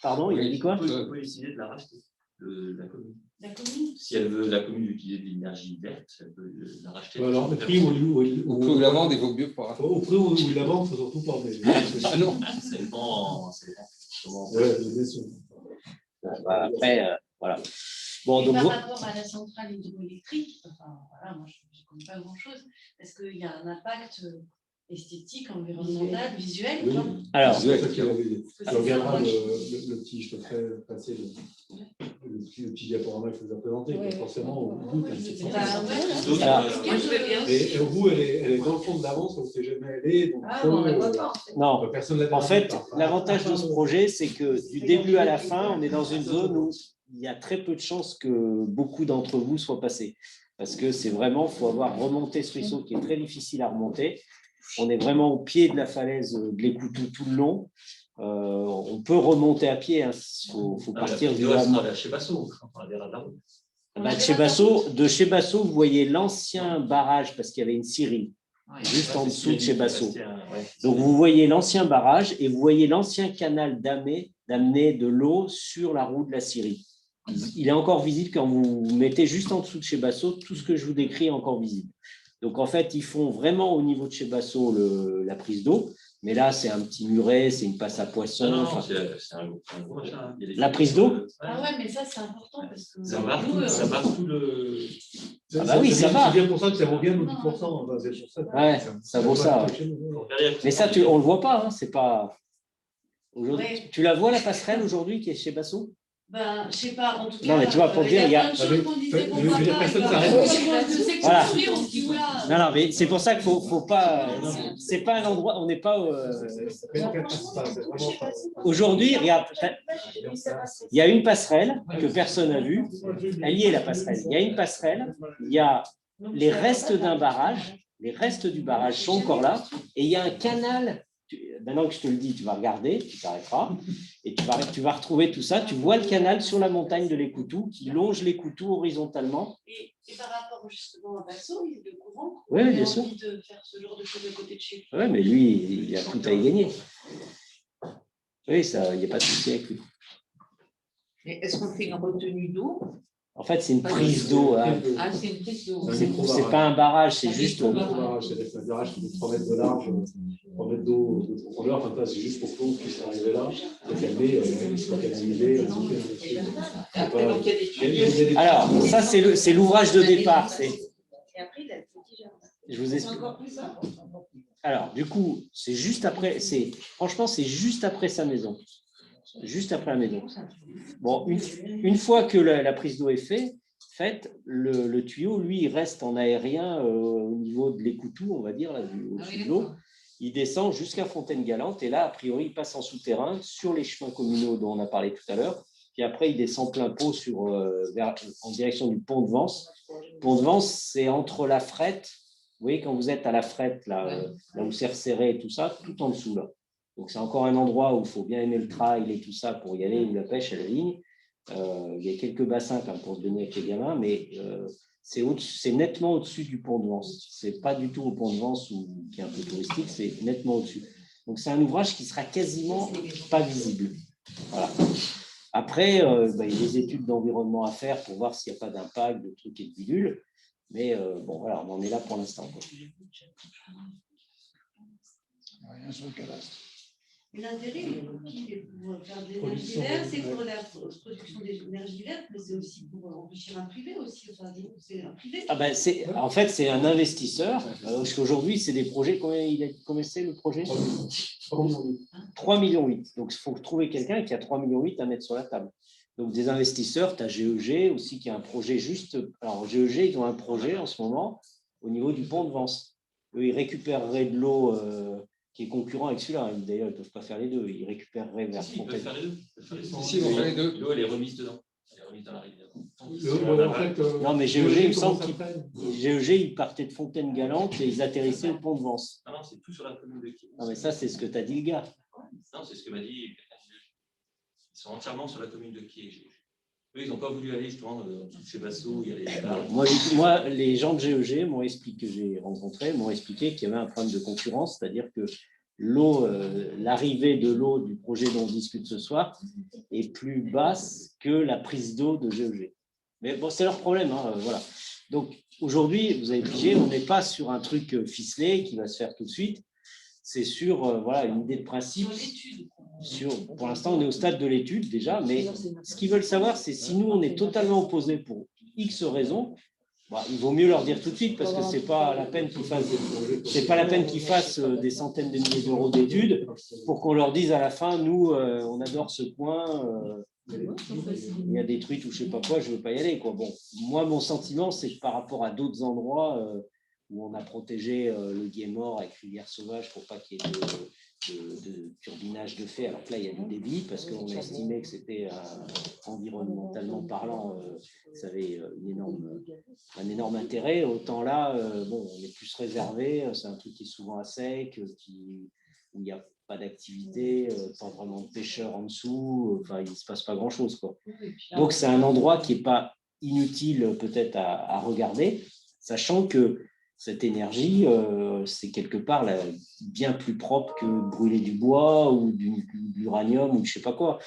Pardon, il a dit quoi ? On peut essayer de la racheter, la commune. La commune ? Si elle veut, la commune utiliser de l'énergie verte, elle peut la racheter. Alors, le prix où la vente, il vaut mieux pas. Au prix où la vente, il faut surtout pas. Ah non. Ça dépend. Après, voilà. Bon, donc, par rapport à la centrale hydroélectrique, enfin, voilà, moi je ne connais pas grand-chose. Est-ce qu'il y a un impact esthétique, environnemental, visuel? Oui. Alors, tu regarderas le petit, je te ferai passer le petit diaporama que je vous ai présenté, forcément au bout, et au bout, elle est dans le fond de l'avance, on ne sait jamais elle est. Non, en fait, l'avantage de ce projet, c'est que du début à la fin, on est dans une zone où il y a très peu de chances que beaucoup d'entre vous soient passés. Parce que c'est vraiment, il faut avoir remonté ce ruisseau qui est très difficile à remonter. On est vraiment au pied de la falaise de l'Écoutou tout le long. On peut remonter à pied. Il faut partir du chez Basso. De chez Basso, vous voyez l'ancien barrage parce qu'il y avait une scierie juste en dessous de chez Basso. Ouais. Donc, vous voyez l'ancien barrage et vous voyez l'ancien canal d'amener de l'eau sur la roue de la Syrie. Il est encore visible quand vous mettez juste en dessous de chez Basso, tout ce que je vous décris est encore visible. Donc, en fait, ils font vraiment au niveau de chez Basso la prise d'eau. Mais là, c'est un petit muret, c'est une passe à poisson. Non, enfin, c'est un gros machin. Il y a des la prise d'eau. Ah ouais, mais ça, c'est important parce que. Ça marque tout le. Ah bah oui, ça va. C'est bien pour ça que ça vaut bien nos 10%. Enfin, c'est pour ça que Ouais, ça vaut ça. Ouais. Mais ça, on ne le voit pas. Hein, c'est pas. Aujourd'hui, Ouais. tu la vois, la passerelle aujourd'hui qui est chez Basso? Ben, je sais pas, en tout cas. Non, mais tu vois, pour dire, il y a. plein de choses qu'on disait qu'on voit pas. personne et s'arrête. je sais que Voilà. aujourd'hui, on se dit, oula. Non, mais c'est pour ça qu'il faut pas. C'est pas un endroit. On n'est pas. Aujourd'hui, regarde. Il y a une passerelle que personne n'a vue. Elle y est, la passerelle. Il y a une passerelle. Il y a les restes d'un barrage. Les restes du barrage sont encore là. Et il y a un canal. Maintenant que je te le dis, tu vas regarder, tu t'arrêteras. Et tu vas retrouver tout ça. Tu vois le canal sur la montagne de l'Écoutou qui longe l'Écoutou horizontalement. Et par rapport justement à Basso, il est au courant. Oui, qu'on a bien sûr. envie de faire ce genre de choses à côté de chez lui. Oui, mais lui, il a tout à y gagner. Oui, ça, il n'y a pas de souci avec lui. Mais est-ce qu'on fait une retenue d'eau? En fait, c'est une prise d'eau. Hein. Ah, c'est une prise d'eau. C'est pas un barrage, c'est juste. C'est un barrage qui fait 3 mètres de large, 3 mètres d'eau de profondeur. Enfin, c'est juste pour que l'eau puisse arriver là. Et qu'elle soit canalisée. Alors, ça, c'est l'ouvrage de départ. Et après, il a le petit jardin. Je vous explique. Alors, du coup, c'est juste après. Franchement, c'est juste après sa maison. Juste après la maison. Bon, une fois que la prise d'eau est faite, le tuyau, lui, il reste en aérien au niveau de l'Écoutou, on va dire, là, au-dessus de l'eau. Il descend jusqu'à Fontaine-Galante et là, a priori, il passe en souterrain sur les chemins communaux dont on a parlé tout à l'heure. Puis après, il descend plein pot en direction du pont de Vence. Le pont de Vence, c'est entre la Frette. Vous voyez, quand vous êtes à la Frette, là où c'est resserré et tout ça, tout en dessous, là. Donc, c'est encore un endroit où il faut bien aimer le trail et tout ça pour y aller, ou la pêche à la ligne. Il y a quelques bassins quand même pour se baigner avec les gamins, mais c'est nettement au-dessus du pont de Vence. Ce n'est pas du tout au pont de Vence qui est un peu touristique, c'est nettement au-dessus. Donc, c'est un ouvrage qui sera quasiment pas visible. Voilà. Après, il y a des études d'environnement à faire pour voir s'il n'y a pas d'impact, de trucs et de bidules. Mais bon, voilà, on en est là pour l'instant. Rien sur le cadastre. L'intérêt, il est pour faire de l'énergie verte, c'est pour la production d'énergie verte, mais c'est aussi pour enrichir un privé aussi. Enfin, c'est un privé. En fait, c'est un investisseur. Parce qu'aujourd'hui, c'est des projets. Combien c'est le projet 3,8 millions. Donc, il faut trouver quelqu'un qui a 3,8 millions à mettre sur la table. Donc, des investisseurs, tu as GEG aussi qui a un projet juste. Alors, GEG, ils ont un projet en ce moment au niveau du pont de Vence. Eux, ils récupéreraient de l'eau qui est concurrent avec celui-là. D'ailleurs, ils ne peuvent pas faire les deux. Ils récupéreraient vers Ils peuvent faire les deux. Si, ils vont faire les deux. L'eau, elle est remise dedans. Elle est remise dans la rivière. Non, mais GEG, il me semble GEG, ils partaient de Fontaine-Galante et ils atterrissaient au pont de Vence. Non, c'est tout sur la commune de Kiel. Non, mais ça, c'est ce que tu as dit, le gars. Non, c'est ce que m'a dit. Ils sont entièrement sur la commune de Kiel. Eux, ils n'ont pas voulu aller justement chez Basso. Moi, les gens de GEG m'ont expliqué, que j'ai rencontré, m'ont expliqué qu'il y avait un problème de concurrence, c'est-à-dire que l'arrivée de l'eau du projet dont on discute ce soir est plus basse que la prise d'eau de GEG. Mais bon, c'est leur problème, hein, voilà. Donc aujourd'hui, vous avez pigé, on n'est pas sur un truc ficelé qui va se faire tout de suite. C'est sur une idée de principe. Pour l'instant, on est au stade de l'étude déjà, mais ce qu'ils veulent savoir, c'est si nous, on est totalement opposés pour X raisons, il vaut mieux leur dire tout de suite parce que ce n'est pas la peine qu'ils fassent des centaines de milliers d'euros d'études pour qu'on leur dise à la fin, nous, on adore ce coin, il y a des trucs ou je ne sais pas quoi, je ne veux pas y aller. Bon, moi, mon sentiment, c'est que par rapport à d'autres endroits où on a protégé le Gué-Mort avec Rivière Sauvage pour pas qu'il y ait de turbinage de fait, alors que là il y a du débit parce qu'on a estimé que c'était environnementalement parlant, ça avait un énorme intérêt. Autant là, on est plus réservé, c'est un truc qui est souvent à sec, où il n'y a pas d'activité, pas vraiment de pêcheurs en dessous, il ne se passe pas grand chose, quoi. Donc c'est un endroit qui n'est pas inutile peut-être à regarder, sachant que cette énergie, c'est quelque part là, bien plus propre que de brûler du bois ou de l'uranium ou je ne sais pas quoi.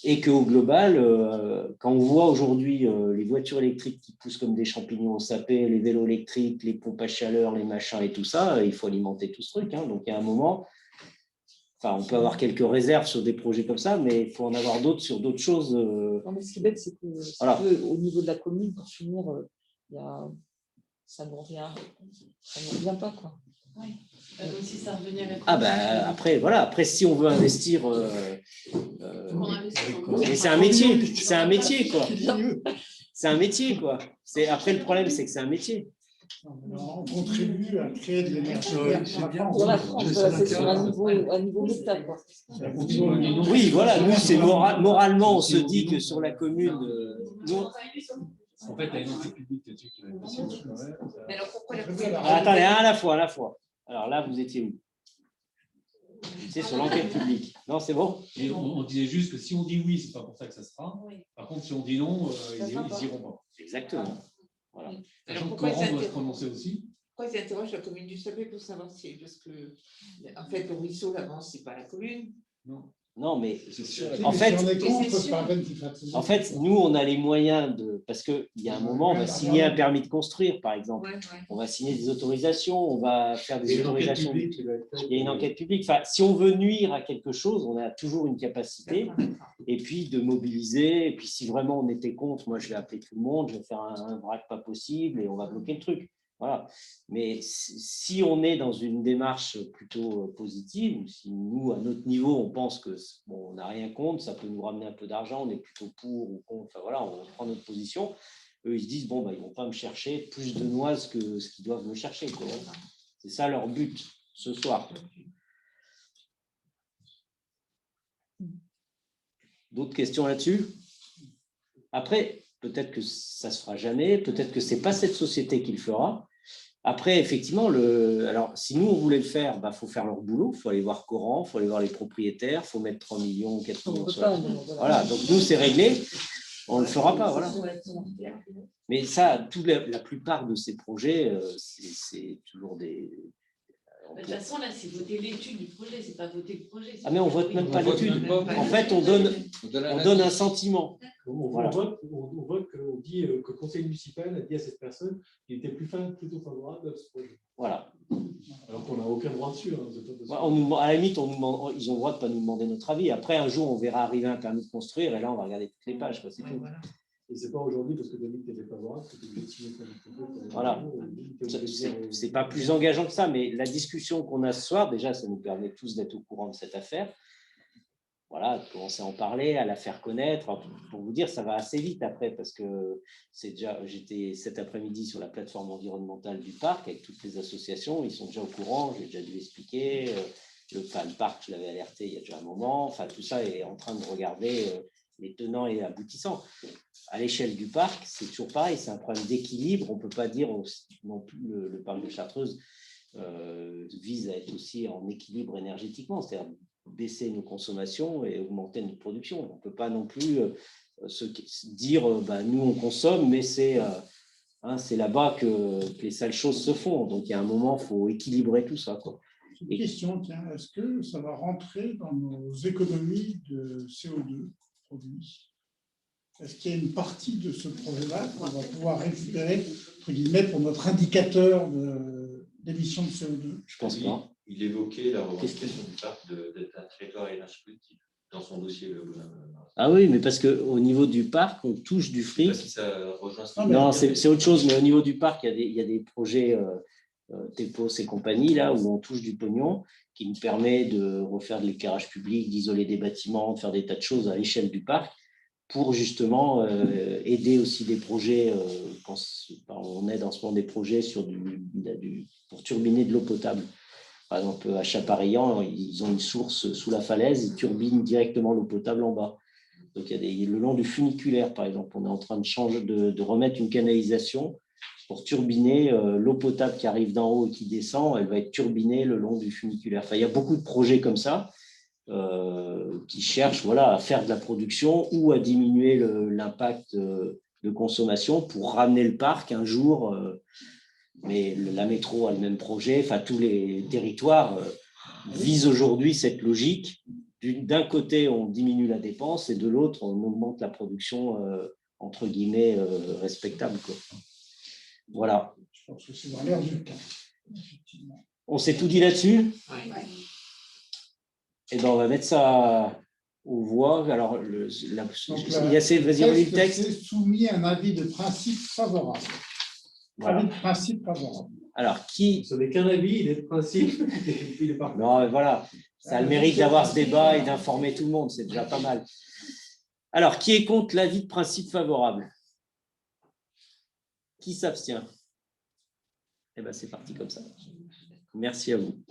Et qu'au global, quand on voit aujourd'hui les voitures électriques qui poussent comme des champignons au sapé, les vélos électriques, les pompes à chaleur, les machins et tout ça, il faut alimenter tout ce truc. Hein. Donc, il y a un moment, on peut avoir quelques réserves sur des projets comme ça, mais il faut en avoir d'autres sur d'autres choses. Non, mais ce qui est bête, c'est que voilà. au niveau de la commune, pour finir, ça ne revient pas, quoi. Oui. Comme si ça revenait à la Ah ben après voilà, après si on veut investir, mais c'est un métier quoi. C'est un métier quoi. Après le problème c'est que c'est un métier. On contribue à créer de l'énergie Dans la France, c'est sur un niveau méta, quoi. Oui voilà, nous c'est moralement on se dit que sur la commune, nous, en fait, il y a une entité publique là-dessus qui va être possible. Mais alors pourquoi attendez, un à la fois. Alors là, vous étiez où? C'est sur l'enquête publique. Non, c'est bon? Et on disait juste que si on dit oui, c'est pas pour ça que ça se fera. Par contre, si on dit non, ils iront pas. Exactement. Voilà. Sachant que Coran doit se prononcer aussi. Pourquoi ils interrogent la commune du Sapé pour savoir si, parce que en fait le ruisseau là-bas c'est pas la commune. Non, mais en fait, nous, on a les moyens de... Parce qu'il y a un moment, on va signer un permis de construire, par exemple. On va signer des autorisations, on va faire des autorisations. Il y a une enquête publique. Enfin, si on veut nuire à quelque chose, on a toujours une capacité. Et puis, de mobiliser. Et puis, si vraiment on était contre, moi, je vais appeler tout le monde, je vais faire un braque pas possible et on va bloquer le truc. Voilà. Mais si on est dans une démarche plutôt positive, ou si nous, à notre niveau, on pense que bon, on n'a rien contre, ça peut nous ramener un peu d'argent, on est plutôt pour ou contre, enfin, voilà, on prend notre position, eux, ils se disent, bon, bah, ils ne vont pas me chercher plus de noises que ce qu'ils doivent me chercher. C'est ça leur but ce soir. D'autres questions là-dessus? Après, peut-être que ça ne se fera jamais, peut-être que ce n'est pas cette société qui le fera. Après, effectivement, alors, si nous, on voulait le faire, il faut faire leur boulot, il faut aller voir Coran, il faut aller voir les propriétaires, il faut mettre 3 millions, 4 millions sur la... Voilà, donc nous, c'est réglé, on ne le fera pas. Voilà. Mais ça, la plupart de ces projets, c'est toujours des... De toute façon, là, c'est voter l'étude du projet, c'est pas voter le projet. Ah, mais on ne vote même pas l'étude. En fait, on donne un sentiment. On vote, on dit que le conseil municipal a dit à cette personne qu'il était plutôt favorable à ce projet. Voilà. Alors qu'on n'a aucun droit dessus. À la limite, ils ont le droit de ne pas nous demander notre avis. Après, un jour, on verra arriver un permis de construire et là, on va regarder toutes les pages. C'est tout. Voilà. Et ce n'est pas aujourd'hui parce que David n'était favorable, que tu es obligé de signer le voilà. Ce n'est pas plus engageant que ça, mais la discussion qu'on a ce soir, déjà, ça nous permet tous d'être au courant de cette affaire. Voilà, de commencer à en parler, à la faire connaître. Enfin, pour vous dire, ça va assez vite après, parce que j'étais cet après-midi sur la plateforme environnementale du parc avec toutes les associations. Ils sont déjà au courant, j'ai déjà dû expliquer. Le parc, je l'avais alerté il y a déjà un moment. Enfin, tout ça est en train de regarder les tenants et aboutissants. À l'échelle du parc, c'est toujours pareil, c'est un problème d'équilibre. On ne peut pas dire non plus le parc de Chartreuse vise à être aussi en équilibre énergétiquement, c'est-à-dire baisser nos consommations et augmenter notre production. On ne peut pas non plus se dire nous on consomme, mais c'est là-bas que les sales choses se font. Donc il y a un moment, il faut équilibrer tout ça, quoi. Une question, tiens, est-ce que ça va rentrer dans nos économies de CO2 produits? Est-ce qu'il y a une partie de ce projet-là qu'on va pouvoir récupérer, entre guillemets, pour notre indicateur d'émissions de CO2? Je pense pas. Il évoquait la revendication du parc d'être un territoire énergétique dans son dossier. Ah oui, mais parce qu'au niveau du parc, on touche du fric. Si ça rejoint non, c'est autre chose, mais au niveau du parc, il y a des projets TEPOS et compagnie, là, où on touche du pognon, qui nous permet de refaire de l'éclairage public, d'isoler des bâtiments, de faire des tas de choses à l'échelle du parc, pour justement aider aussi des projets, on aide en ce moment des projets pour turbiner de l'eau potable. Par exemple, à Chaparillan, ils ont une source sous la falaise, ils turbinent directement l'eau potable en bas. Donc, il y a le long du funiculaire, par exemple, on est en train de remettre une canalisation pour turbiner l'eau potable qui arrive d'en haut et qui descend, elle va être turbinée le long du funiculaire. Enfin, il y a beaucoup de projets comme ça qui cherchent à faire de la production ou à diminuer l'impact de consommation pour ramener le parc un jour mais la métro a le même projet. Enfin, tous les territoires visent aujourd'hui cette logique. D'un côté, on diminue la dépense et de l'autre, on augmente la production, entre guillemets, respectable, quoi. Voilà. Je pense que c'est dans l'air du temps. Effectivement. On s'est tout dit là-dessus? Ouais. Eh ben, on va mettre ça aux voix. Alors, vas-y, relis le texte. C'est soumis à un avis de principe favorable. Voilà. Avis de principe favorable. Alors, qui... Ce n'est qu'un avis, il est de principe. Il est parti. Non, mais voilà. Ça a le mérite d'avoir ce débat et d'informer tout le monde. C'est déjà pas mal. Alors, qui est contre l'avis de principe favorable? Qui s'abstient? Eh bien, c'est parti comme ça. Merci à vous.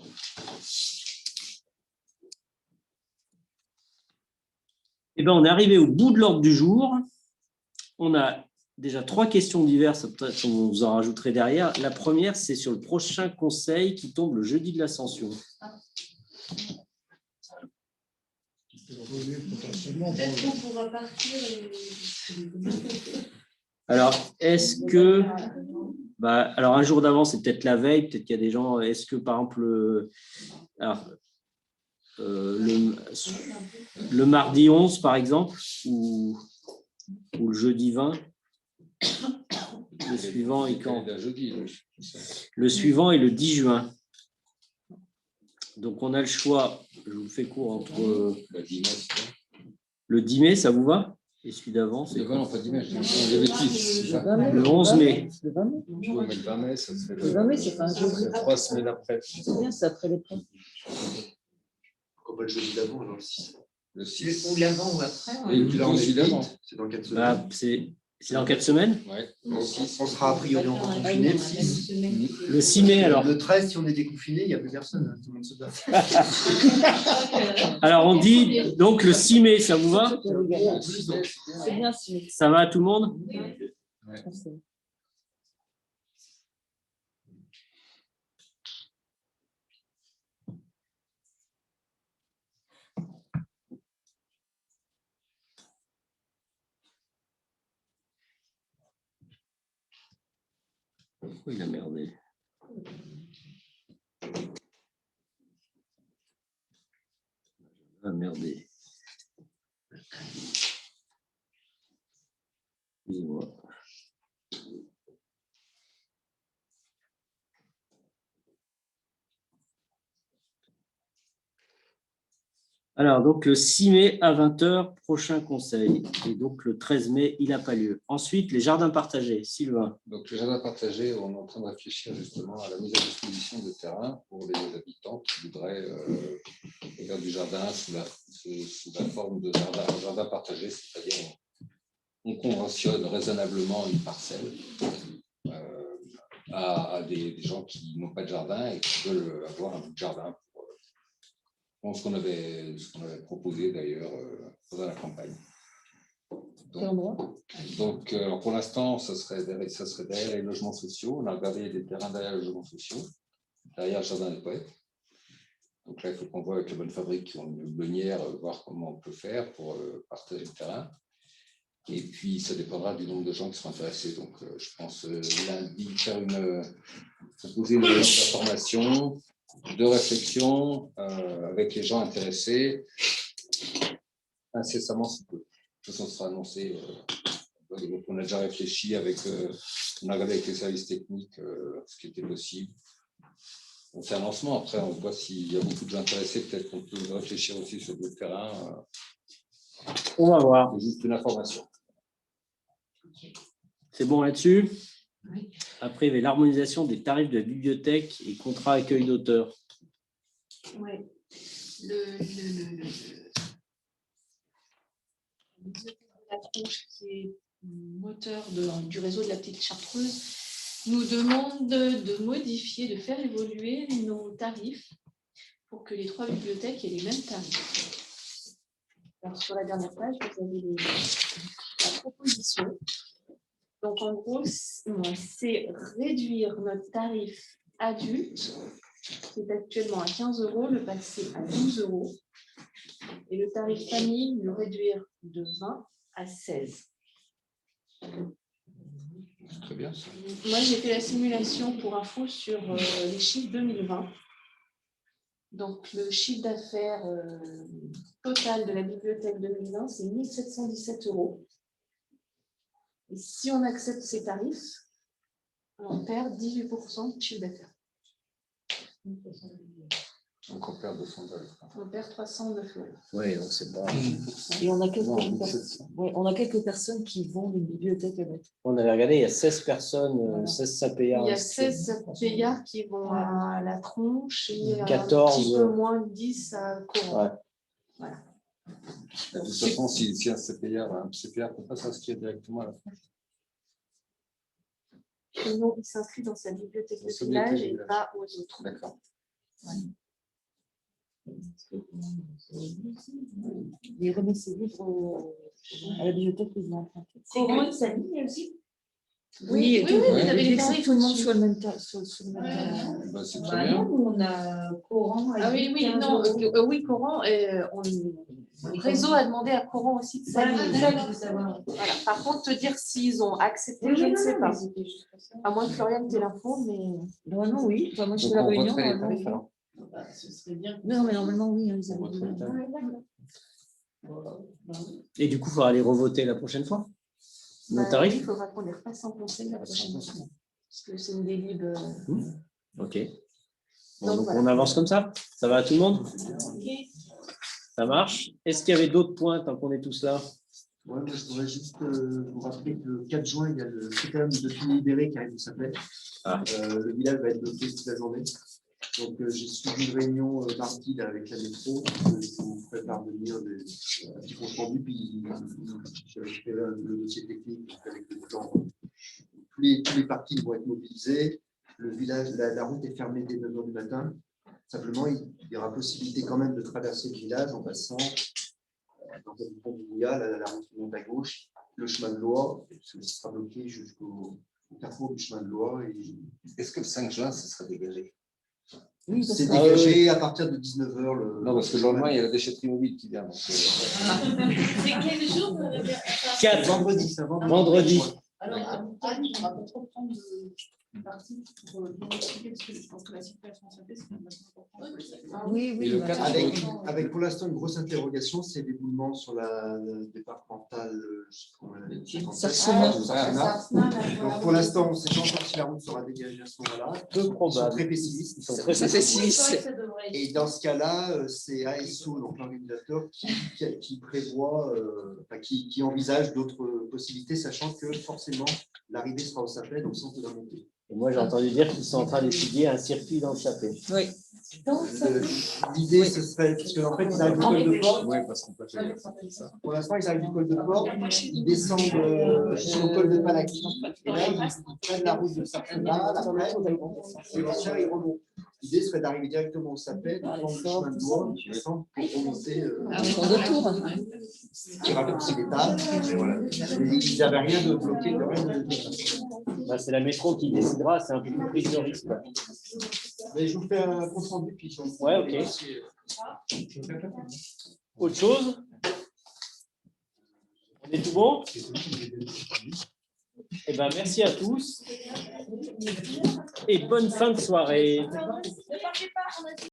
Eh bien, on est arrivé au bout de l'ordre du jour. On a déjà 3 questions diverses, peut-être on vous en rajouterait derrière. La première, c'est sur le prochain conseil qui tombe le jeudi de l'Ascension. Peut-être qu'on pourra partir. Alors, est-ce que... alors, un jour d'avant, c'est peut-être la veille, peut-être qu'il y a des gens... Est-ce que, par exemple, le mardi 11, par exemple, ou le jeudi 20, le suivant est quand? Le suivant est le 10 juin. Donc, on a le choix, je vous fais court, entre le 10 mai, ça vous va? Et celui d'avant, c'est quoi? Le 11 mai. Le 20 mai. Le 20 mai, ça serait Le 20 mai, c'est pas un jour. 3 semaines après. C'est bien, c'est après les prêts. Pourquoi pas le jeudi d'avant, alors le 6? Le 6. Ou l'avant ou après. Et le 12 d'avant. C'est dans 4 semaines. C'est dans 4 semaines? Ouais. On sera a priori encore confiné le 6. Le 6 mai, alors. Le 13, si on est déconfiné, il n'y a plus personne. Tout le monde se bat. Alors, on dit donc le 6 mai, ça vous va? C'est bien, c'est Ça va à tout le monde? Ouais. Pourquoi il a merdé? Ah, merdé. Excusez-moi. Alors, donc le 6 mai à 20h, prochain conseil. Et donc le 13 mai, il n'a pas lieu. Ensuite, les jardins partagés. Sylvain. Donc, les jardins partagés, on est en train de réfléchir justement à la mise à disposition de terrain pour les habitants qui voudraient faire du jardin sous la forme de jardin partagé, c'est-à-dire on conventionne raisonnablement une parcelle à des gens qui n'ont pas de jardin et qui veulent avoir un bout de jardin. Ce qu'on avait proposé d'ailleurs pendant la campagne. Donc, pour l'instant, ça serait derrière les logements sociaux. On a regardé des terrains derrière les logements sociaux, derrière le jardin des poètes. Donc là, il faut qu'on voit avec les bonnes fabriques qui ont une meunière, voir comment on peut faire pour partager le terrain. Et puis, ça dépendra du nombre de gens qui seront intéressés. Donc, je pense lundi proposer une réunion d'information, de réflexion avec les gens intéressés incessamment sous peu. De toute façon, ce sera annoncé. On a déjà réfléchi on a regardé avec les services techniques ce qui était possible. On fait un lancement. Après, on voit s'il y a beaucoup de gens intéressés. Peut-être qu'on peut réfléchir aussi sur d'autres terrains. On va voir. C'est juste une information. C'est bon là-dessus? Oui. Après, il y avait l'harmonisation des tarifs de la bibliothèque et contrat accueil d'auteurs. Oui. La Tronche, qui est moteur du réseau de la Petite Chartreuse, nous demande de modifier, de faire évoluer nos tarifs pour que les 3 bibliothèques aient les mêmes tarifs. Alors, sur la dernière page, vous avez la proposition. Donc, en gros, c'est réduire notre tarif adulte, qui est actuellement à 15 €, le passer à 12 €. Et le tarif famille, le réduire de 20 à 16. Très bien. bien ça. Moi, j'ai fait la simulation pour info sur les chiffres 2020. Donc, le chiffre d'affaires total de la bibliothèque 2020, c'est 1 717 €. Et si on accepte ces tarifs, on perd 18% de chiffre d'affaires. Donc on perd 200 $. On perd 309 €. Oui, donc c'est pas. Et on a quelques, Non, on a quelques personnes qui vendent une bibliothèque avec. On avait regardé, il y a 16 personnes, 16 sapéards. Il y a 16 payards qui vont à la tronche et 14, un petit peu moins de 10 à Coran. Ouais. Voilà. De toute façon, si un CPR ne peut pas s'inscrire directement à la France. Non, il s'inscrit dans sa bibliothèque Dans de sa village bibliothèque et de village. pas aux autres. D'accord. Il remet ses livres à la bibliothèque qu'ils ont emprunté. Coran, il s'aligne aussi. Oui, oui, vous avez les que tarifs tout le monde dessus. sur le même tarif. Bah, c'est Bah, très bien. nous, on a Coran. Ah oui, oui, 15 non, €. oui, Coran, le réseau a demandé à Coran aussi de Voilà, s'aligner. c'est ça que je veux savoir. Voilà. Par contre, te dire s'ils ont accepté, Oui, je ne non, sais non, pas. mais c'était juste pour ça. À moins que Florian t'ait l'info, mais. Normalement, oui. Enfin, moi, je fais Donc la on réunion. retrait les normalement, tarifs oui. alors. Bah, ce serait bien. Non, mais normalement, oui. Ils On avaient retrait dit, les tarifs. Et du coup, il faudra les revoter la prochaine fois. Nos Oui, il tarifs. faudra qu'on les repasse en conseil la prochaine fois. Parce que c'est une délib. Ok. Bon, Donc, donc voilà. on avance comme ça. Ça va à tout le monde? Ça marche. Est-ce qu'il y avait d'autres points tant qu'on est tous là? Ouais, moi, je voudrais juste vous rappeler que le 4 juin, il y a le CTM de Fini Libéré qui arrive, ça s'appelle. Le village va être bloqué toute la journée. Donc, j'ai suivi une réunion mardi là, avec la métro. Je vous ferai parvenir un petit compte rendu. Puis, j'avais fait le dossier technique avec le plan. Tous les partis vont être mobilisés. Le village, la route est fermée dès 9 h du matin. Simplement, il y aura possibilité quand même de traverser le village en passant dans le pont du Bouillat, la route qui monte à gauche, le chemin de Loire, ce sera bloqué jusqu'au carrefour du chemin de Loire. Est-ce que le 5 juin, ce sera dégagé? Oui, c'est dégagé à partir de 19 h. Non, parce que le lendemain, il y a la déchetterie mobile qui vient. C'est quel jour? 4. Vendredi, ça va. Vendredi. Alors, Anne, on va peut-être reprendre une partie pour bien expliquer, parce que je pense que la situation SAP, c'est quand même important. Oui, oui. Avec pour l'instant une grosse interrogation, c'est l'éboulement sur la départementale Sarsenat. Donc pour l'instant, on ne sait pas encore si la route sera dégagée à ce moment-là. Peu probable. Ils sont très pessimistes. Ils sont très pessimistes. Et dans ce cas-là, c'est ASO, donc l'organisateur, qui prévoit, qui envisage d'autres possibilités, sachant que forcément l'arrivée sera au Sapet, donc sans la montée. Et moi, j'ai entendu dire qu'ils sont en train d'étudier un circuit dans le Sapé. Oui. L'idée, ce serait, parce qu'en fait, ils arrivent du col de Port. Oui, parce qu'on peut faire ça. Pour l'instant, ils arrivent du col de Port, ils descendent jusqu'au col de Palaki, et là, ils prennent la route de Sarsenat, après, et ensuite, ils remontent. L'idée serait d'arriver directement au Sapet, de prendre le chemin de Loire, descendre pour remonter. Qui raccourcit l'étape. Ils n'avaient rien de bloqué, de rien de. Bah, c'est la métro qui décidera, c'est un peu plus prise de risque. Mais je vous fais un compte rendu, puis Ouais, ok. Autre chose? On est tout bon? Eh ben, merci à tous et bonne fin de soirée. Ne partez pas, on a dit.